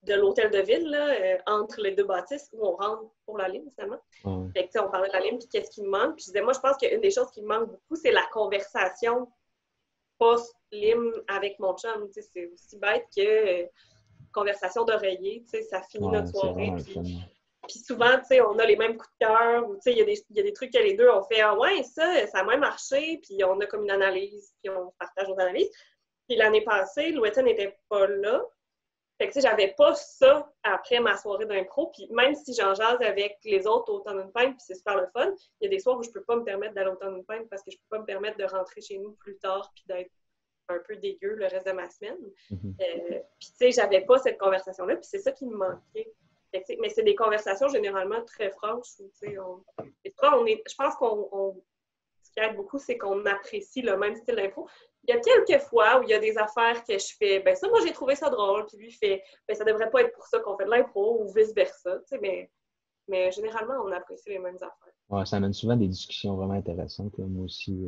de l'hôtel de ville, là, entre les deux bâtisses où on rentre pour la ligne, finalement. Ouais. Fait que, on parlait de la ligne, puis qu'est-ce qui me manque. Puis je disais, moi, je pense qu'une des choses qui me manque beaucoup, c'est la conversation post-lime avec mon chum. C'est aussi bête que conversation d'oreiller. Ça finit notre soirée. Puis souvent, on a les mêmes coups de cœur, ou il y a des trucs que les deux, on fait « Ah ouais, ça a moins marché », puis on a comme une analyse, puis on partage nos analyses. Puis l'année passée, Louette n'était pas là. Fait que, j'avais pas ça après ma soirée d'impro. Puis même si j'en jase avec les autres au Automne Pine, puis c'est super le fun, il y a des soirs où je peux pas me permettre d'aller au Automne Pine parce que je peux pas me permettre de rentrer chez nous plus tard puis d'être un peu dégueu le reste de ma semaine. Puis, j'avais pas cette conversation-là, puis c'est ça qui me manquait. Mais c'est des conversations généralement très franches. Je pense ce qui aide beaucoup, c'est qu'on apprécie le même style d'impro. Il y a quelques fois où il y a des affaires que je fais, ben ça, moi, j'ai trouvé ça drôle, puis lui fait, ben ça devrait pas être pour ça qu'on fait de l'impro, ou vice-versa, mais généralement, on apprécie les mêmes affaires. Ouais, ça amène souvent des discussions vraiment intéressantes. Là. Moi aussi,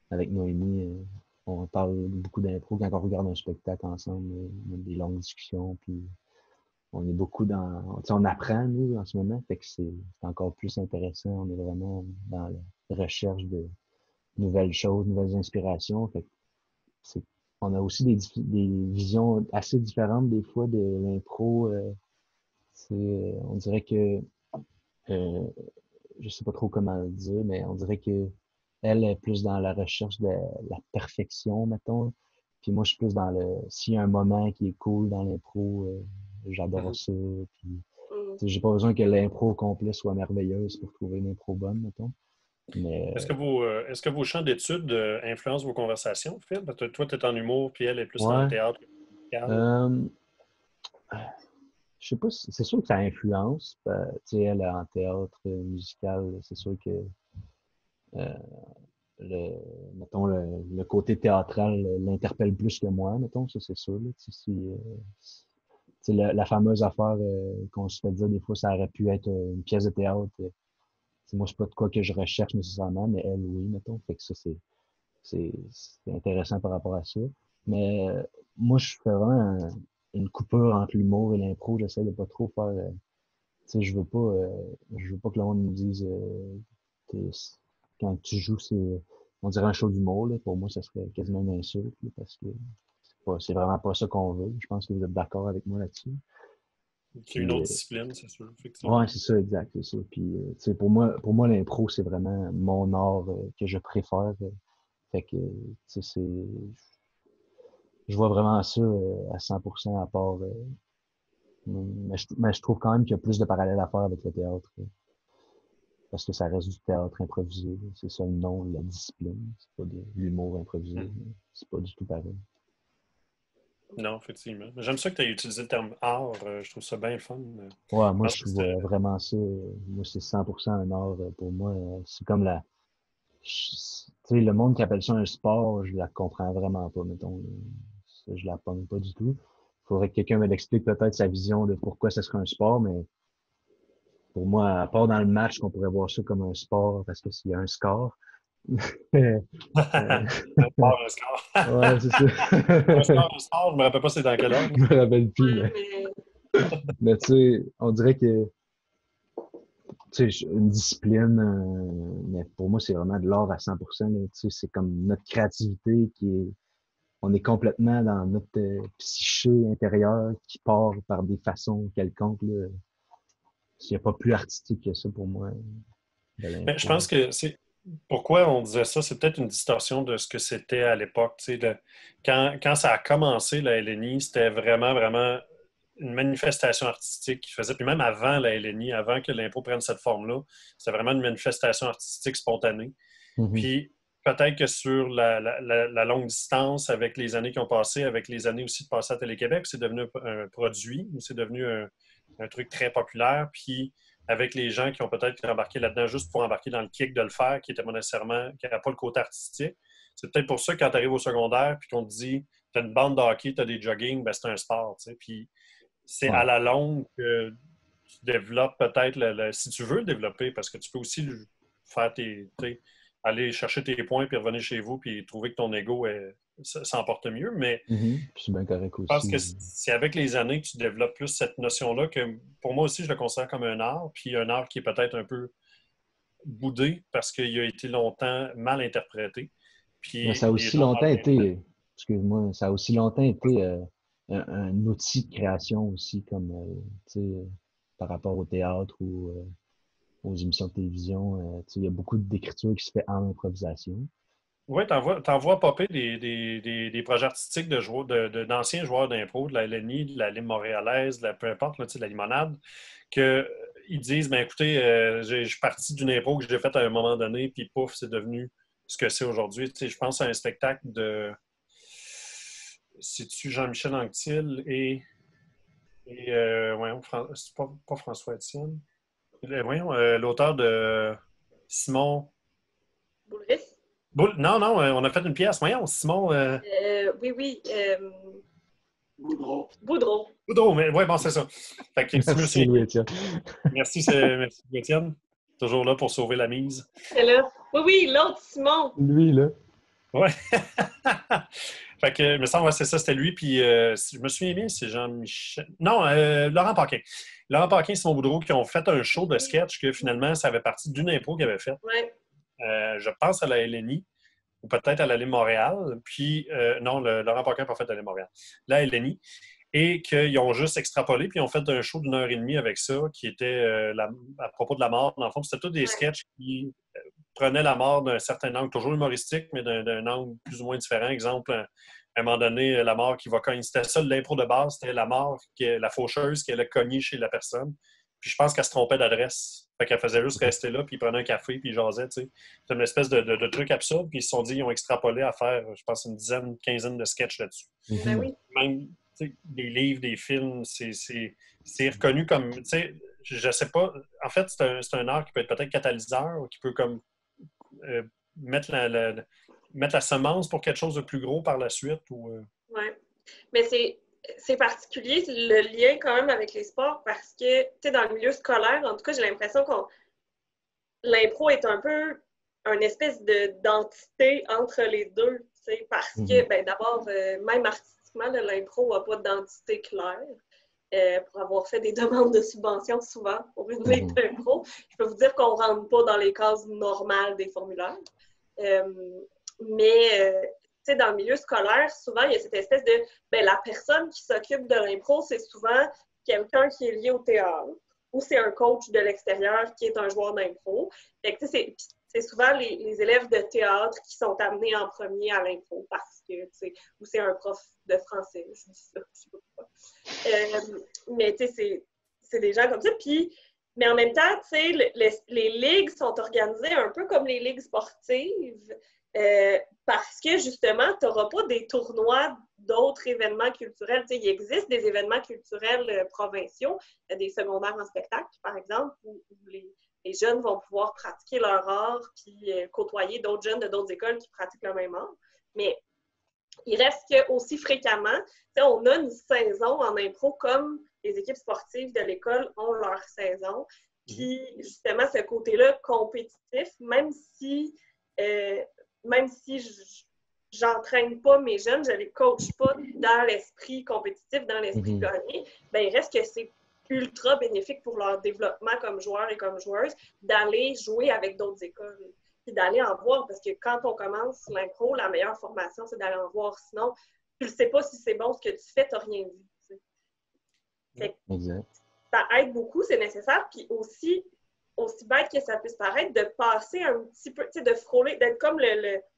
avec Noémie, on parle beaucoup d'impro quand on regarde un spectacle ensemble, on a des longues discussions, puis on est beaucoup on apprend, nous, en ce moment, fait que c'est encore plus intéressant. On est vraiment dans la recherche de nouvelles choses, nouvelles inspirations. Fait que on a aussi des visions assez différentes des fois de l'impro. On dirait que je sais pas trop comment le dire, mais on dirait que elle est plus dans la recherche de la perfection, mettons. Puis moi, je suis plus dans s'il y a un moment qui est cool dans l'impro, j'adore ça. Puis j'ai pas besoin que l'impro au complet soit merveilleuse pour trouver une impro bonne, mettons. Mais, Est-ce que vos champs d'études influencent vos conversations, Phil? Parce que toi, tu es en humour, puis elle est plus dans le ouais. théâtre. Je sais pas, c'est sûr que ça influence. Tu sais, elle est en théâtre musical, c'est sûr que mettons, le côté théâtral l'interpelle plus que moi, mettons, ça c'est sûr. Là, la fameuse affaire qu'on se fait dire des fois, ça aurait pu être une pièce de théâtre. Moi, c'est pas de quoi que je recherche nécessairement, mais elle, oui, mettons. Fait que ça, c'est intéressant par rapport à ça. Mais moi, je fais vraiment une coupure entre l'humour et l'impro. J'essaie de pas trop faire. Je veux pas que le monde me dise quand tu joues, on dirait un show d'humour. Là. Pour moi, ça serait quasiment une insulte là, parce que c'est vraiment pas ça qu'on veut. Je pense que vous êtes d'accord avec moi là-dessus. C'est une autre discipline, c'est sûr, effectivement. Ouais, c'est ça, exact, c'est ça. Puis, pour moi, l'impro, c'est vraiment mon art que je préfère. Fait que, je vois vraiment ça à 100% à part. Mais je trouve quand même qu'il y a plus de parallèles à faire avec le théâtre. Parce que ça reste du théâtre improvisé. C'est ça le nom de la discipline. C'est pas de l'humour improvisé. C'est pas du tout pareil. Non, effectivement. J'aime ça que tu aies utilisé le terme art. Je trouve ça bien le fun. Ouais, moi, je vois vraiment ça. Moi, c'est 100% un art pour moi. C'est comme tu sais, le monde qui appelle ça un sport, je la comprends vraiment pas, mettons. Je la pogne pas du tout. Faudrait que quelqu'un me l'explique peut-être sa vision de pourquoi ça serait un sport, mais pour moi, à part dans le match, qu'on pourrait voir ça comme un sport parce que s'il y a un score. Un score. Ouais, c'est ça. un score, je me rappelle pas c'est dans quel ordre. Je me rappelle plus, mais tu sais, on dirait que une discipline, mais pour moi, c'est vraiment de l'art à 100%. Là, c'est comme notre créativité on est complètement dans notre psyché intérieur qui part par des façons quelconques. Là. Il n'y a pas plus artistique que ça pour moi. Mais je pense que pourquoi on disait ça, c'est peut-être une distorsion de ce que c'était à l'époque. Quand ça a commencé, la LNI, c'était vraiment, vraiment une manifestation artistique qu'ils faisaient. Puis même avant la LNI, avant que l'impro prenne cette forme-là, c'était vraiment une manifestation artistique spontanée. Mhm. Puis peut-être que sur la longue distance, avec les années qui ont passé, avec les années aussi de passer à Télé-Québec, c'est devenu un produit, c'est devenu un truc très populaire. Puis avec les gens qui ont peut-être embarqué là-dedans juste pour embarquer dans le kick de le faire, qui n'avait pas le côté artistique. C'est peut-être pour ça que quand tu arrives au secondaire puis qu'on te dit tu as une bande de hockey, tu as des jogging, ben c'est un sport. Tu sais. Puis c'est à la longue que tu développes peut-être, si tu veux le développer, parce que tu peux aussi faire aller chercher tes points puis revenir chez vous puis trouver que ton ego s'en porte mieux. Mais Puis c'est bien correct je pense que aussi. c'est avec les années que tu développes plus cette notion-là que pour moi aussi, je le considère comme un art, puis un art qui est peut-être un peu boudé parce qu'il a été longtemps mal interprété. Puis Mais ça a les aussi gens longtemps été, excuse-moi, ça a aussi longtemps été un outil de création aussi, comme tu sais, par rapport au théâtre ou aux émissions de télévision. Tu sais, il y a beaucoup d'écriture qui se fait en improvisation. Oui, t'en vois popper des projets artistiques d'anciens joueurs d'impro, de la LNI, de la Lime montréalaise, peu importe, là, tu sais, de la limonade, qu'ils disent, ben écoutez, je suis parti d'une impro que j'ai faite à un moment donné, puis pouf, c'est devenu ce que c'est aujourd'hui. Tu sais, je pense à un spectacle de... C'est-tu Jean-Michel Anctil voyons, c'est pas François Etienne. Voyons, l'auteur de Simon... Boulris? Non, non, on a fait une pièce. Voyons, Simon... Oui. Boudreau. Boudreau, mais ouais, bon, c'est ça. Fait que, si Merci, Louis-Étienne. merci, Étienne. Toujours là pour sauver la mise. C'est là. Oui, l'autre Simon. Lui, là. Ouais. Fait que, il me semble, c'est ça, c'était lui. Puis, je me souviens bien, c'est Jean-Michel. Non, Laurent Paquin. Laurent Paquin et Simon Boudreau qui ont fait un show de sketch que finalement, ça avait parti d'une impro qu'ils avaient faite. Ouais. Je pense à la LNI ou peut-être à la Lime Montréal. Puis, non, Laurent Paquin n'a pas fait à la Lime Montréal. La LNI. Et qu'ils ont juste extrapolé, puis ils ont fait un show d'1 heure et demie avec ça, qui était à propos de la mort. Dans le fond, c'était tous des sketchs qui prenaient la mort d'un certain angle, toujours humoristique, mais d'un angle plus ou moins différent. Exemple, à un moment donné, la mort qui va cogner. C'était ça, l'impro de base, c'était la mort, la faucheuse qui allait cogner chez la personne. Puis je pense qu'elle se trompait d'adresse. Fait qu'elle faisait juste rester là, puis ils prenaient un café, puis ils jasaient, tu sais. C'est une espèce de truc absurde, puis ils se sont dit, ils ont extrapolé à faire, je pense, une dizaine, quinzaine de sketchs là-dessus. Ben oui. Même, des livres, des films, c'est reconnu comme, tu sais, je sais pas, en fait, c'est un art qui peut être peut-être catalyseur, qui peut comme mettre la semence pour quelque chose de plus gros par la suite. Oui. Mais c'est particulier le lien quand même avec les sports parce que, tu sais, dans le milieu scolaire, en tout cas, j'ai l'impression que l'impro est un peu une espèce d'entité entre les deux, tu sais, parce que, ben d'abord, même artistiquement, l'impro n'a pas d'identité claire. Pour avoir fait des demandes de subventions souvent pour une ligue d'impro, je peux vous dire qu'on ne rentre pas dans les cases normales des formulaires. Mais dans le milieu scolaire, souvent, il y a cette espèce de... Ben, la personne qui s'occupe de l'impro, c'est souvent quelqu'un qui est lié au théâtre ou c'est un coach de l'extérieur qui est un joueur d'impro. C'est souvent les élèves de théâtre qui sont amenés en premier à l'impro parce que, ou c'est un prof de français, je dis ça, je sais pas pourquoi. Mais, c'est des gens comme ça. Mais en même temps, les ligues sont organisées un peu comme les ligues sportives. Parce que, justement, tu n'auras pas des tournois d'autres événements culturels. Tu sais, il existe des événements culturels provinciaux, des secondaires en spectacle, par exemple, où les jeunes vont pouvoir pratiquer leur art puis côtoyer d'autres jeunes de d'autres écoles qui pratiquent le même art. Mais il reste qu'aussi fréquemment, on a une saison en impro comme les équipes sportives de l'école ont leur saison. Puis, justement, ce côté-là compétitif, même si j'entraîne pas mes jeunes, je les coach pas dans l'esprit compétitif, dans l'esprit gagné, ben il reste que c'est ultra bénéfique pour leur développement comme joueurs et comme joueuses d'aller jouer avec d'autres écoles, puis d'aller en voir, parce que quand on commence l'impro, la meilleure formation, c'est d'aller en voir. Sinon, tu ne sais pas si c'est bon ce que tu fais, tu n'as rien vu. Ça aide beaucoup, c'est nécessaire, puis aussi bête que ça puisse paraître, de passer un petit peu, de frôler, d'être comme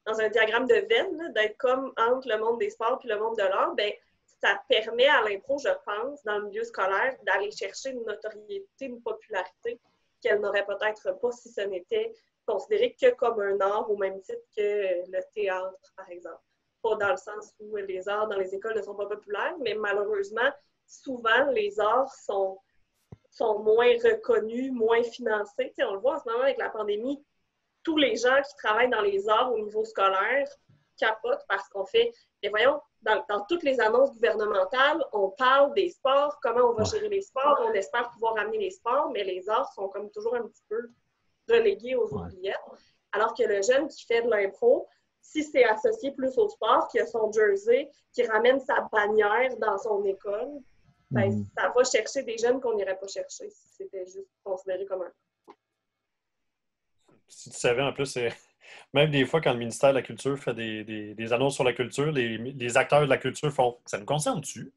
dans un diagramme de Venn, d'être comme entre le monde des sports et le monde de l'art, ben ça permet à l'impro, je pense, dans le milieu scolaire, d'aller chercher une notoriété, une popularité qu'elle n'aurait peut-être pas si ce n'était considéré que comme un art au même titre que le théâtre, par exemple. Pas dans le sens où les arts dans les écoles ne sont pas populaires, mais malheureusement, souvent, les arts sont moins reconnus, moins financés. T'sais, on le voit en ce moment avec la pandémie, tous les gens qui travaillent dans les arts au niveau scolaire capotent parce qu'on fait, mais voyons, dans toutes les annonces gouvernementales, on parle des sports, comment on va gérer les sports, on espère pouvoir amener les sports, mais les arts sont comme toujours un petit peu relégués aux oubliettes. Alors que le jeune qui fait de l'impro, si c'est associé plus au sport, qui a son jersey, qui ramène sa bannière dans son école, ben, ça va chercher des jeunes qu'on n'irait pas chercher si c'était juste considéré comme un. Si tu savais, en plus, même des fois, quand le ministère de la Culture fait des annonces sur la culture, les acteurs de la culture font « Ça nous concerne-tu? »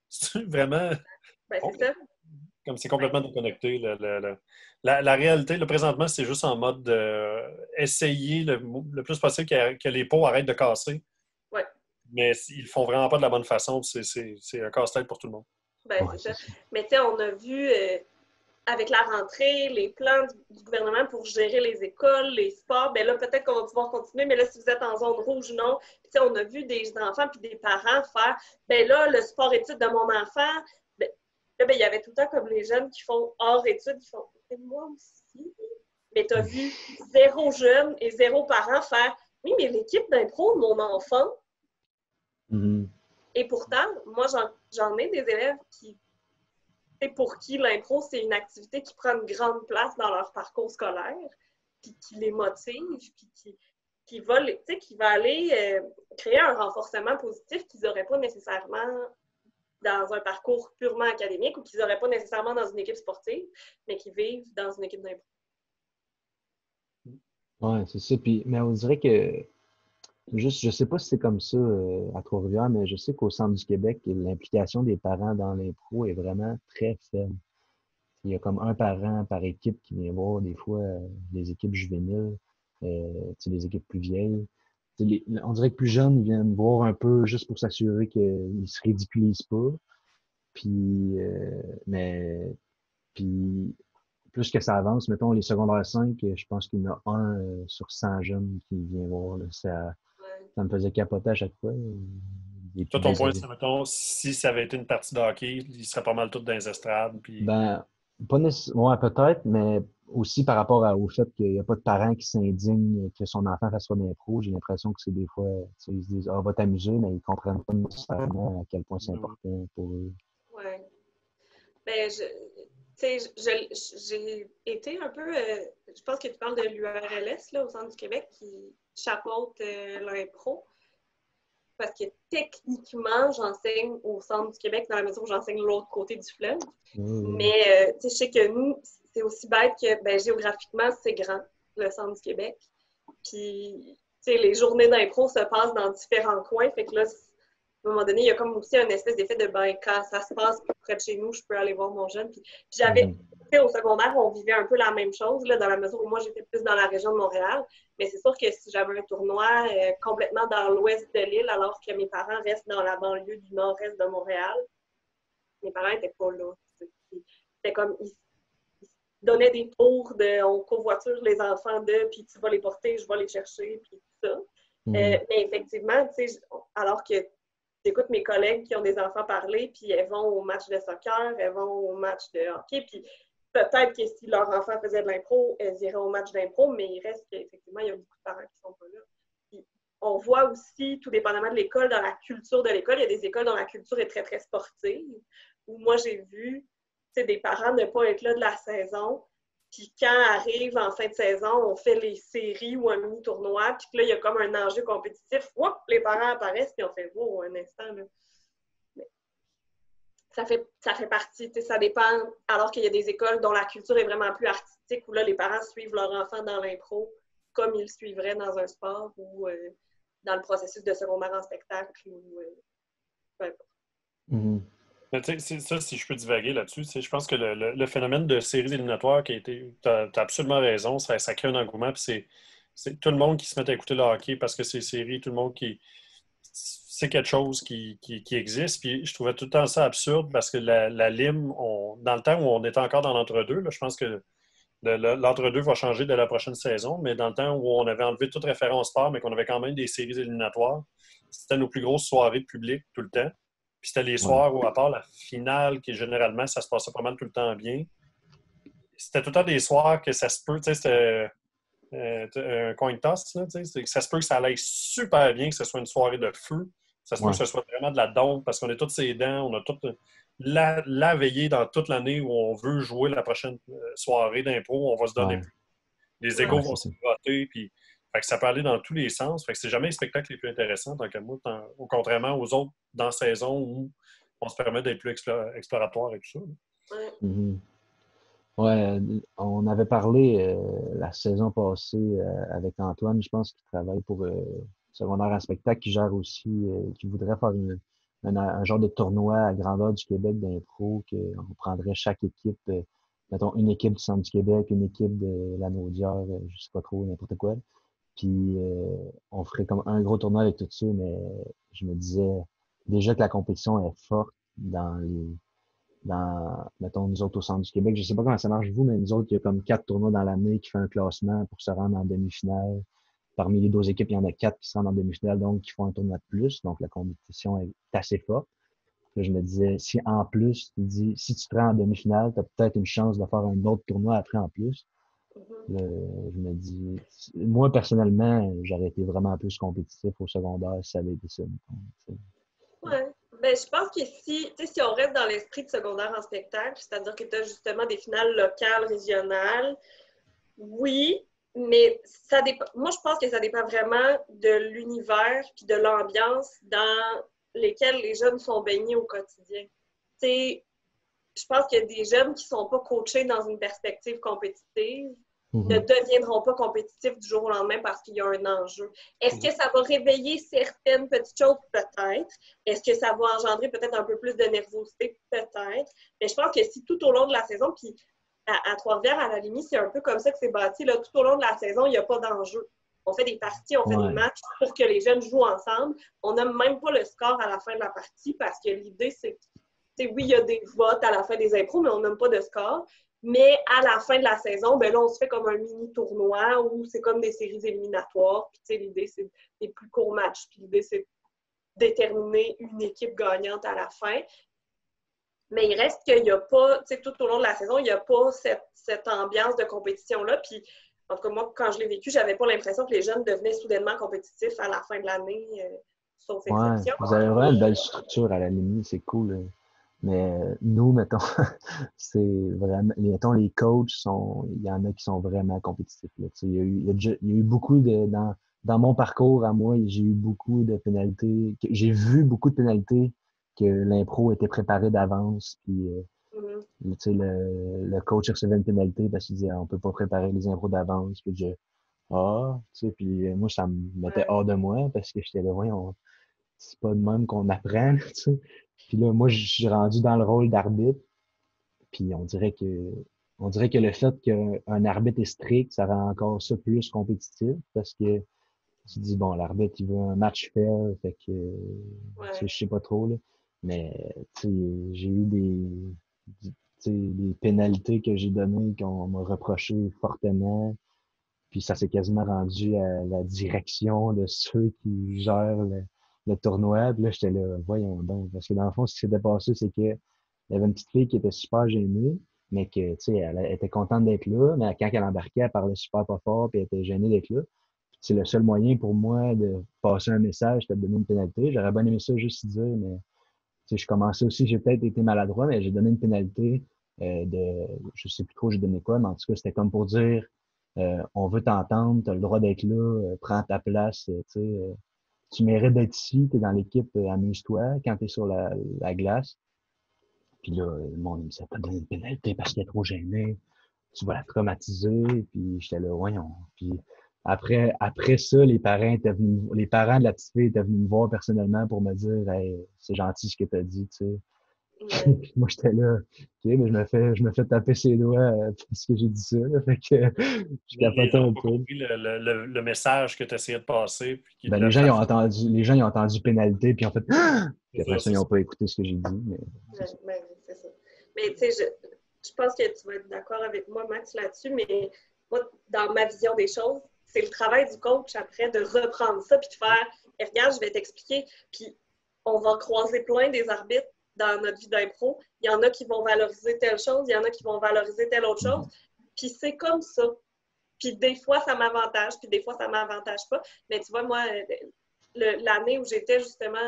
C'est vraiment... Ben, c'est ça. Comme c'est complètement déconnecté. La réalité, là, présentement, c'est juste en mode essayer le plus possible que les pots arrêtent de casser. Ouais. Mais ils le font vraiment pas de la bonne façon. C'est un casse-tête pour tout le monde. Ben, c'est ça. Mais tu sais, on a vu... avec la rentrée, les plans du gouvernement pour gérer les écoles, les sports, bien là, peut-être qu'on va pouvoir continuer, mais là, si vous êtes en zone rouge, non. Puis, on a vu des enfants puis des parents faire, bien là, le sport-études de mon enfant, bien, là, il y avait tout le temps comme les jeunes qui font hors-études, qui font, moi aussi. Mais tu as vu 0 jeunes et 0 parents faire, oui, mais l'équipe d'impro de mon enfant. Et pourtant, moi, j'en ai des élèves pour qui l'impro, c'est une activité qui prend une grande place dans leur parcours scolaire, puis qui les motive, puis qui va aller créer un renforcement positif qu'ils n'auraient pas nécessairement dans un parcours purement académique ou qu'ils n'auraient pas nécessairement dans une équipe sportive, mais qui vivent dans une équipe d'impro. Oui, c'est ça. Puis, mais on dirait que juste, je sais pas si c'est comme ça à Trois-Rivières, mais je sais qu'au Centre du Québec, l'implication des parents dans l'impro est vraiment très faible. Il y a comme un parent par équipe qui vient voir des fois les équipes juvéniles, les équipes plus vieilles. On dirait que plus jeunes, ils viennent voir un peu juste pour s'assurer qu'ils se ridiculisent pas. Puis, puis plus que ça avance, mettons les secondaires 5, je pense qu'il y en a un sur 100 jeunes qui vient voir. Là, ça me faisait capoter à chaque fois. Toi, ton point, c'est, mettons, si ça avait été une partie de hockey, il serait pas mal tout dans les estrades. Puis... Ben, pas nécessairement, ouais, peut-être, mais aussi par rapport au fait qu'il n'y a pas de parents qui s'indignent que son enfant fasse pas d'impro. J'ai l'impression que c'est des fois, ils se disent, ah, va t'amuser, mais ils comprennent pas nécessairement à quel point c'est important pour eux. Oui. Ben, j'ai été un peu, je pense que tu parles de l'URLS, là, au Centre du Québec, qui chapeaute l'impro. Parce que techniquement, j'enseigne au Centre du Québec dans la mesure où j'enseigne l'autre côté du fleuve. Mais je sais que nous, c'est aussi bête que géographiquement, c'est grand, le Centre du Québec. Puis, les journées d'impro se passent dans différents coins. Fait que là, à un moment donné, il y a comme aussi un espèce d'effet de quand ça se passe plus près de chez nous, je peux aller voir mon jeune. Puis j'avais, au secondaire, on vivait un peu la même chose, là, dans la mesure où moi, j'étais plus dans la région de Montréal. Mais c'est sûr que si j'avais un tournoi complètement dans l'ouest de l'île, alors que mes parents restent dans la banlieue du nord-est de Montréal, mes parents n'étaient pas là. C'était comme, ils donnaient des tours on covoiture les enfants d'eux, puis tu vas les porter, je vais les chercher, puis tout ça. Mais effectivement, alors que j'écoute mes collègues qui ont des enfants parler, puis elles vont au match de soccer, elles vont au match de hockey, puis peut-être que si leur enfant faisait de l'impro, elles iraient au match d'impro, mais il reste qu'effectivement, il y a beaucoup de parents qui ne sont pas là. Puis, on voit aussi, tout dépendamment de l'école, dans la culture de l'école, il y a des écoles dont la culture est très, très sportive, où moi, j'ai vu des parents ne pas être là de la saison, puis quand arrive en fin de saison, on fait les séries ou un mini-tournoi, puis là, il y a comme un enjeu compétitif. Oups, les parents apparaissent, puis on fait « Wow, un instant, là. » Ça fait partie, ça dépend, alors qu'il y a des écoles dont la culture est vraiment plus artistique, où là, les parents suivent leur enfant dans l'impro comme ils le suivraient dans un sport ou dans le processus de secondaire en spectacle ou peu importe. Ça, si je peux divaguer là-dessus, je pense que le phénomène de séries éliminatoires qui a été. Tu as absolument raison, ça crée un engouement. Puis c'est tout le monde qui se met à écouter le hockey parce que c'est séries, tout le monde qui. c'est quelque chose qui existe. Puis je trouvais tout le temps ça absurde parce que la lime, dans le temps où on était encore dans l'entre-deux, là, je pense que l'entre-deux va changer de la prochaine saison, mais dans le temps où on avait enlevé toute référence sport, mais qu'on avait quand même des séries éliminatoires, c'était nos plus grosses soirées de public tout le temps. Puis c'était les Ouais. soirs où, à part la finale, qui généralement, ça se passait pas mal tout le temps bien, c'était tout le temps des soirs que ça se peut, tu sais, c'était un coin toss, là, tu sais, ça se peut que ça aille super bien, que ce soit une soirée de feu, ça se peut Ouais. que ce soit vraiment de la dompe, parce qu'on est toutes ses dents, on a toute la veillée dans toute l'année où on veut jouer la prochaine soirée d'impro, on va se donner Ouais. plus. Les Ouais. égos Ouais, vont c'est se ça. gratter, puis fait que ça peut aller dans tous les sens. Fait que c'est jamais les spectacles les plus intéressants, tant que moi, contrairement aux autres dans la saison où on se permet d'être plus exploratoire et tout ça. Ouais. Mhm. Ouais, on avait parlé la saison passée avec Antoine, je pense, qui travaille pour Secondaire en spectacle, qui gère aussi, qui voudrait faire un genre de tournoi à grandeur du Québec d'impro, qu'on prendrait chaque équipe, mettons une équipe du Centre du Québec, une équipe de la Naudière, je sais pas trop, n'importe quoi. Puis on ferait comme un gros tournoi avec tout ça, mais je me disais déjà que la compétition est forte mettons, nous autres au Centre du Québec. Je sais pas comment ça marche vous, mais nous autres, il y a comme 4 tournois dans l'année qui font un classement pour se rendre en demi-finale. Parmi les 12 équipes, il y en a 4 qui se rendent en demi-finale, donc qui font un tournoi de plus. Donc la compétition est assez forte. Là, je me disais, si en plus, tu dis, si tu te rends en demi-finale, tu as peut-être une chance de faire un autre tournoi après en plus. Mhm. Là, je me dis, moi personnellement, j'aurais été vraiment plus compétitif au secondaire si ça avait été ça. Mettons. Ouais. Ben, je pense que si on reste dans l'esprit de secondaire en spectacle, c'est-à-dire que tu as justement des finales locales, régionales, oui, mais ça dépend. Moi, je pense que ça dépend vraiment de l'univers puis de l'ambiance dans lesquelles les jeunes sont baignés au quotidien. Tu sais, je pense qu'il y a des jeunes qui ne sont pas coachés dans une perspective compétitive ne Mhm. deviendront pas compétitifs du jour au lendemain parce qu'il y a un enjeu. Est-ce Mhm. que ça va réveiller certaines petites choses? Peut-être. Est-ce que ça va engendrer peut-être un peu plus de nervosité? Peut-être. Mais je pense que si tout au long de la saison, puis à Trois-Rivières, à la limite, c'est un peu comme ça que c'est bâti. Là, tout au long de la saison, il n'y a pas d'enjeu. On fait des parties, on fait des Ouais. matchs pour que les jeunes jouent ensemble. On n'a même pas le score à la fin de la partie parce que l'idée, c'est oui, il y a des votes à la fin des impros, mais on n'a pas de score. Mais à la fin de la saison, ben là, on se fait comme un mini-tournoi où c'est comme des séries éliminatoires. Puis, l'idée, c'est des plus courts matchs. Puis, l'idée, c'est déterminer une équipe gagnante à la fin. Mais il reste qu'il n'y a pas, tout au long de la saison, il n'y a pas cette ambiance de compétition-là. Puis, en tout cas, moi, quand je l'ai vécu, j'avais pas l'impression que les jeunes devenaient soudainement compétitifs à la fin de l'année, sauf Ouais. exception. Vous avez vraiment une belle structure à la limite, c'est cool. Mais nous, mettons, c'est vraiment, mettons, les coachs il y en a qui sont vraiment compétitifs, là. Tu sais, il y a eu beaucoup dans mon parcours à moi, j'ai eu beaucoup de pénalités, j'ai vu beaucoup de pénalités que l'impro était préparé d'avance, puis, Mhm. tu sais, le coach recevait une pénalité parce qu'il disait, on peut pas préparer les impros d'avance, puis tu sais, puis moi, ça me mettait Ouais. hors de moi parce que j'étais là, voyons, c'est pas de même qu'on apprend, tu sais. Puis là, moi, je suis rendu dans le rôle d'arbitre. Puis on dirait que le fait qu'un arbitre est strict, ça rend encore ça plus compétitif parce que tu dis, bon, l'arbitre, il veut un match fair, fait que, tu sais, Ouais. je sais pas trop, là. Mais, tu sais, j'ai eu tu sais, des pénalités que j'ai données qu'on m'a reproché fortement. Puis ça s'est quasiment rendu à la direction de ceux qui gèrent le tournoi. Puis là, j'étais là, voyons donc. Parce que dans le fond, ce qui s'était passé, c'est que il y avait une petite fille qui était super gênée, mais que, tu sais, elle était contente d'être là, mais quand elle embarquait, elle parlait super pas fort, puis elle était gênée d'être là. C'est le seul moyen pour moi de passer un message, c'était de donner une pénalité. J'aurais bien aimé ça juste dire, mais tu sais, je commençais aussi, j'ai peut-être été maladroit, mais j'ai donné une pénalité je sais plus trop j'ai donné quoi, mais en tout cas, c'était comme pour dire, on veut t'entendre, tu as le droit d'être là, prends ta place, tu sais, tu mérites d'être ici, tu es dans l'équipe, amuse-toi quand tu es sur la glace. Puis là, le monde il me disait, pas donner une pénalité parce qu'il est trop gêné, tu vas la traumatiser, puis j'étais là, voyons. Puis après ça, les parents de la petite fille étaient venus me voir personnellement pour me dire, hey, c'est gentil ce que tu as dit, tu sais. Ouais. Puis moi, j'étais là, OK, mais je me fais taper ses doigts parce que j'ai dit ça. Là. Fait que je Les capotais gens n'ont un pas peu. compris le message que tu essayais de passer, puis Ben, le les gens, ils ont entendu pénalité, puis en fait, ah! Puis après ça, ils c'est n'ont ça. pas écouté ce que j'ai dit, mais c'est Ouais, ça. ben, c'est ça. Mais tu sais, je pense que tu vas être d'accord avec moi, Max, là-dessus, mais moi, dans ma vision des choses, c'est le travail du coach après de reprendre ça puis de faire eh, regarde, je vais t'expliquer. Puis on va croiser plein des arbitres dans notre vie d'impro. Il y en a qui vont valoriser telle chose, il y en a qui vont valoriser telle autre chose. Mhm. Puis c'est comme ça. Puis des fois, ça m'avantage, puis des fois, ça m'avantage pas. Mais tu vois, moi, l'année où j'étais justement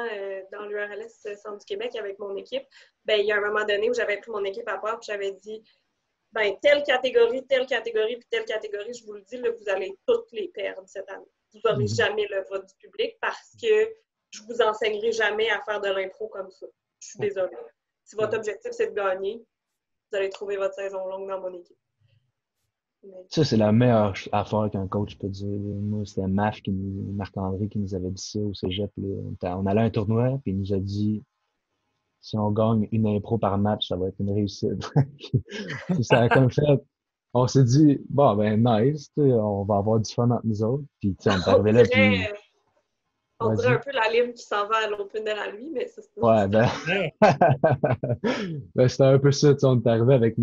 dans l'URLS Centre du Québec avec mon équipe, ben, il y a un moment donné où j'avais pris mon équipe à part, puis j'avais dit, ben, telle catégorie, puis telle catégorie, je vous le dis, là, vous allez toutes les perdre cette année. Vous n'aurez Mhm. jamais le vote du public parce que je vous enseignerai jamais à faire de l'impro comme ça. Je suis désolée. Si votre objectif, c'est de gagner, vous allez trouver votre saison longue dans mon équipe. Mais... Ça, c'est la meilleure affaire qu'un coach peut dire. Moi, c'était Marc-André qui nous avait dit ça au cégep. Là. On allait à un tournoi, puis il nous a dit si on gagne une impro par match, ça va être une réussite. Puis ça a comme fait. On s'est dit, bon, ben, nice, tu sais, on va avoir du fun entre nous autres. Puis, tu sais, on est on arrivé là, puis, dirait on dirait un vas-y. peu la lime qui s'en va à l'Open de la nuit, mais ça, c'est une autre Ouais, ben, histoire. Ouais. ben c'était un peu ça, tu sais, on est arrivé avec tu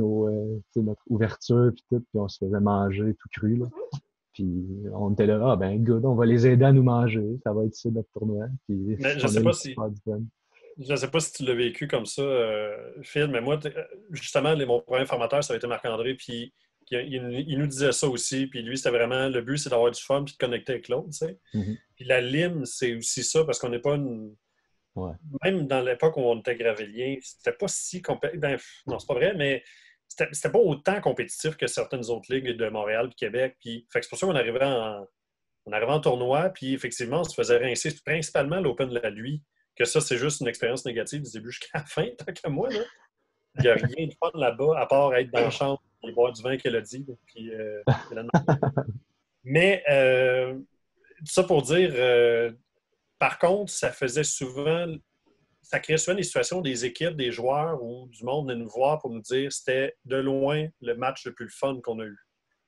sais, notre ouverture, puis tout, puis on se faisait manger tout cru, là. Puis, on était là, ah, ben, good, on va les aider à nous manger, ça va être ça, notre tournoi. Puis, Mais on a eu super du fun. je sais pas si tu l'as vécu comme ça, Phil, mais moi, justement, mon premier formateur, ça a été Marc-André, puis il nous disait ça aussi, puis lui, c'était vraiment, le but, c'est d'avoir du fun puis de connecter avec l'autre, tu sais. Mhm. Puis la lime, c'est aussi ça, parce qu'on n'est pas une... Ouais. Même dans l'époque où on était gravélien, c'était pas si compétitif. Ben, non, c'est pas vrai, mais c'était pas autant compétitif que certaines autres ligues de Montréal et Québec. Puis, fait que c'est pour ça qu'on on arrivait en tournoi, puis effectivement, on se faisait rincer principalement l'Open de la Lui, que ça, c'est juste une expérience négative du début jusqu'à la fin, tant que moi. Là. Il n'y a rien de fun là-bas, à part être dans la chambre et boire du vin qu'elle a dit. Puis, mais tout ça pour dire, par contre, ça créait souvent des situations des équipes, des joueurs ou du monde venait nous voir pour nous dire c'était de loin le match le plus fun qu'on a eu.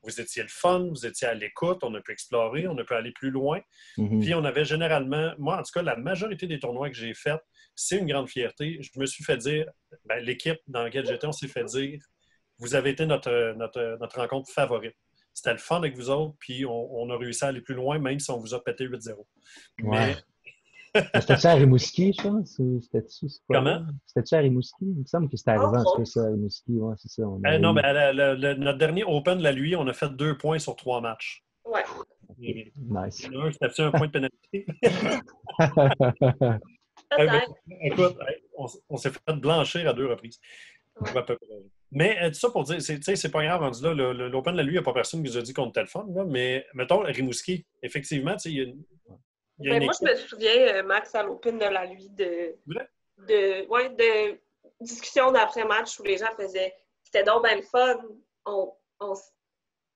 Vous étiez le fun, vous étiez à l'écoute, on a pu explorer, on a pu aller plus loin. Mhm. Puis on avait généralement, moi en tout cas, la majorité des tournois que j'ai faits, c'est une grande fierté. Je me suis fait dire, ben, l'équipe dans laquelle j'étais, on s'est fait dire, vous avez été notre rencontre favorite. C'était le fun avec vous autres, puis on a réussi à aller plus loin, même si on vous a pété 8-0. Ouais. Mais Mais c'était-tu à Rimouski, je pense? Ou c'était-tu, c'est quoi là? comment? C'était-tu à Rimouski? Il me semble que c'était arrivé en Entre tout cas autres, ça à Rimouski. Ouais, c'est ça. On avait Non, eu. ben, notre dernier Open de la lui, on a fait 2 points sur 3 matchs. ouais, Ok. Nice. Il y en a un, c'était un point de pénalité. Ben, peut-être. écoute, on s'est fait blanchir à 2 reprises. Ouais. À peu près. Mais tout ça pour dire, c'est pas grave rendu là. L'Open de la lui, il n'y a pas personne qui nous a dit qu'on était le fun. Là, mais mettons, Rimouski, effectivement, il y a une Ben, moi, je équipe. me souviens, Max, à l'Open de la nuit, de discussions d'après-match où les gens faisaient c'était donc bien le fun.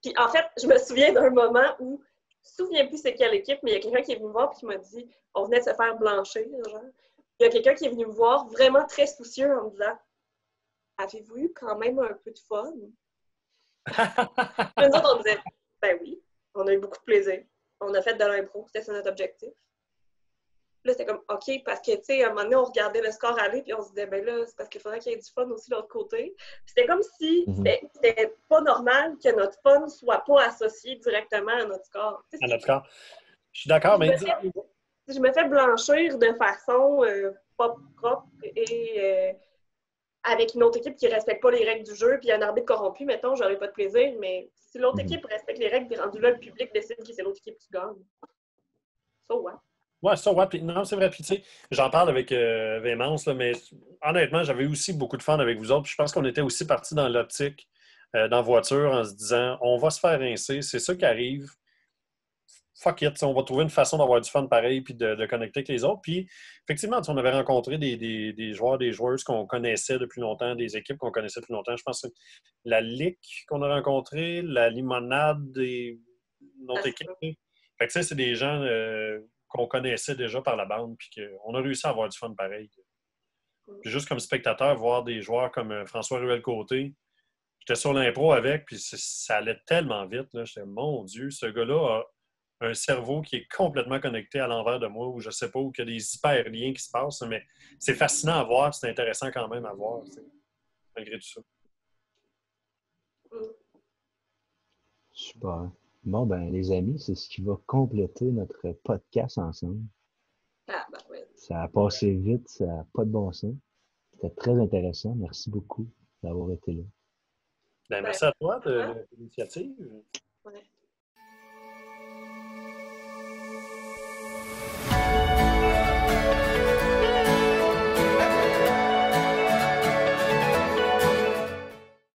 Puis en fait, je me souviens d'un moment où je me souviens plus c'est quelle équipe, mais il y a quelqu'un qui est venu me voir et qui m'a dit on venait de se faire blanchir, genre. Il y a quelqu'un qui est venu me voir vraiment très soucieux en me disant avez-vous eu quand même un peu de fun? Puis nous autres, on disait ben oui, on a eu beaucoup de plaisir. On a fait de l'impro, c'était ça notre objectif. Là, c'était comme, OK, parce que, tu sais, à un moment donné, on regardait le score aller, puis on se disait, ben là, c'est parce qu'il faudrait qu'il y ait du fun aussi de l'autre côté. Puis c'était comme si Mhm. c'était pas normal que notre fun soit pas associé directement à notre score. Tu sais, En tout cas, je suis d'accord, mais je me fais blanchir de façon pas propre et avec une autre équipe qui respecte pas les règles du jeu, puis un arbitre corrompu, mettons, j'aurais pas de plaisir, mais si l'autre Mhm. équipe respecte les règles, puis rendu là, le public décide que c'est l'autre équipe qui gagne. So, ouais. ouais, ça, ouais. Non, c'est vrai. Puis, tu sais, j'en parle avec véhémence, là, mais honnêtement, j'avais aussi beaucoup de fun avec vous autres. Puis je pense qu'on était aussi partis dans l'optique, dans la voiture, en se disant, on va se faire rincer, c'est ça qui arrive. Fuck it, on va trouver une façon d'avoir du fun pareil puis de connecter avec les autres. Puis, effectivement, on avait rencontré des joueurs, des joueuses qu'on connaissait depuis longtemps, des équipes qu'on connaissait depuis longtemps. Je pense que la LIC qu'on a rencontré, la Limonade et notre équipe. Fait que, tu sais, c'est des gens qu'on connaissait déjà par la bande puis qu'on a réussi à avoir du fun pareil. Puis juste comme spectateur, voir des joueurs comme François Ruel-Côté, j'étais sur l'impro avec, puis ça allait tellement vite. Là. J'étais, mon Dieu, ce gars-là a un cerveau qui est complètement connecté à l'envers de moi, ou je sais pas, où il y a des hyperliens qui se passent, mais c'est fascinant à voir, c'est intéressant quand même à voir, malgré tout ça. Super. Bon, ben, les amis, c'est ce qui va compléter notre podcast ensemble. Ah, ben oui. Ça a passé vite, ça n'a pas de bon sens. C'était très intéressant. Merci beaucoup d'avoir été là. Ben, merci à toi de l'initiative. Ouais.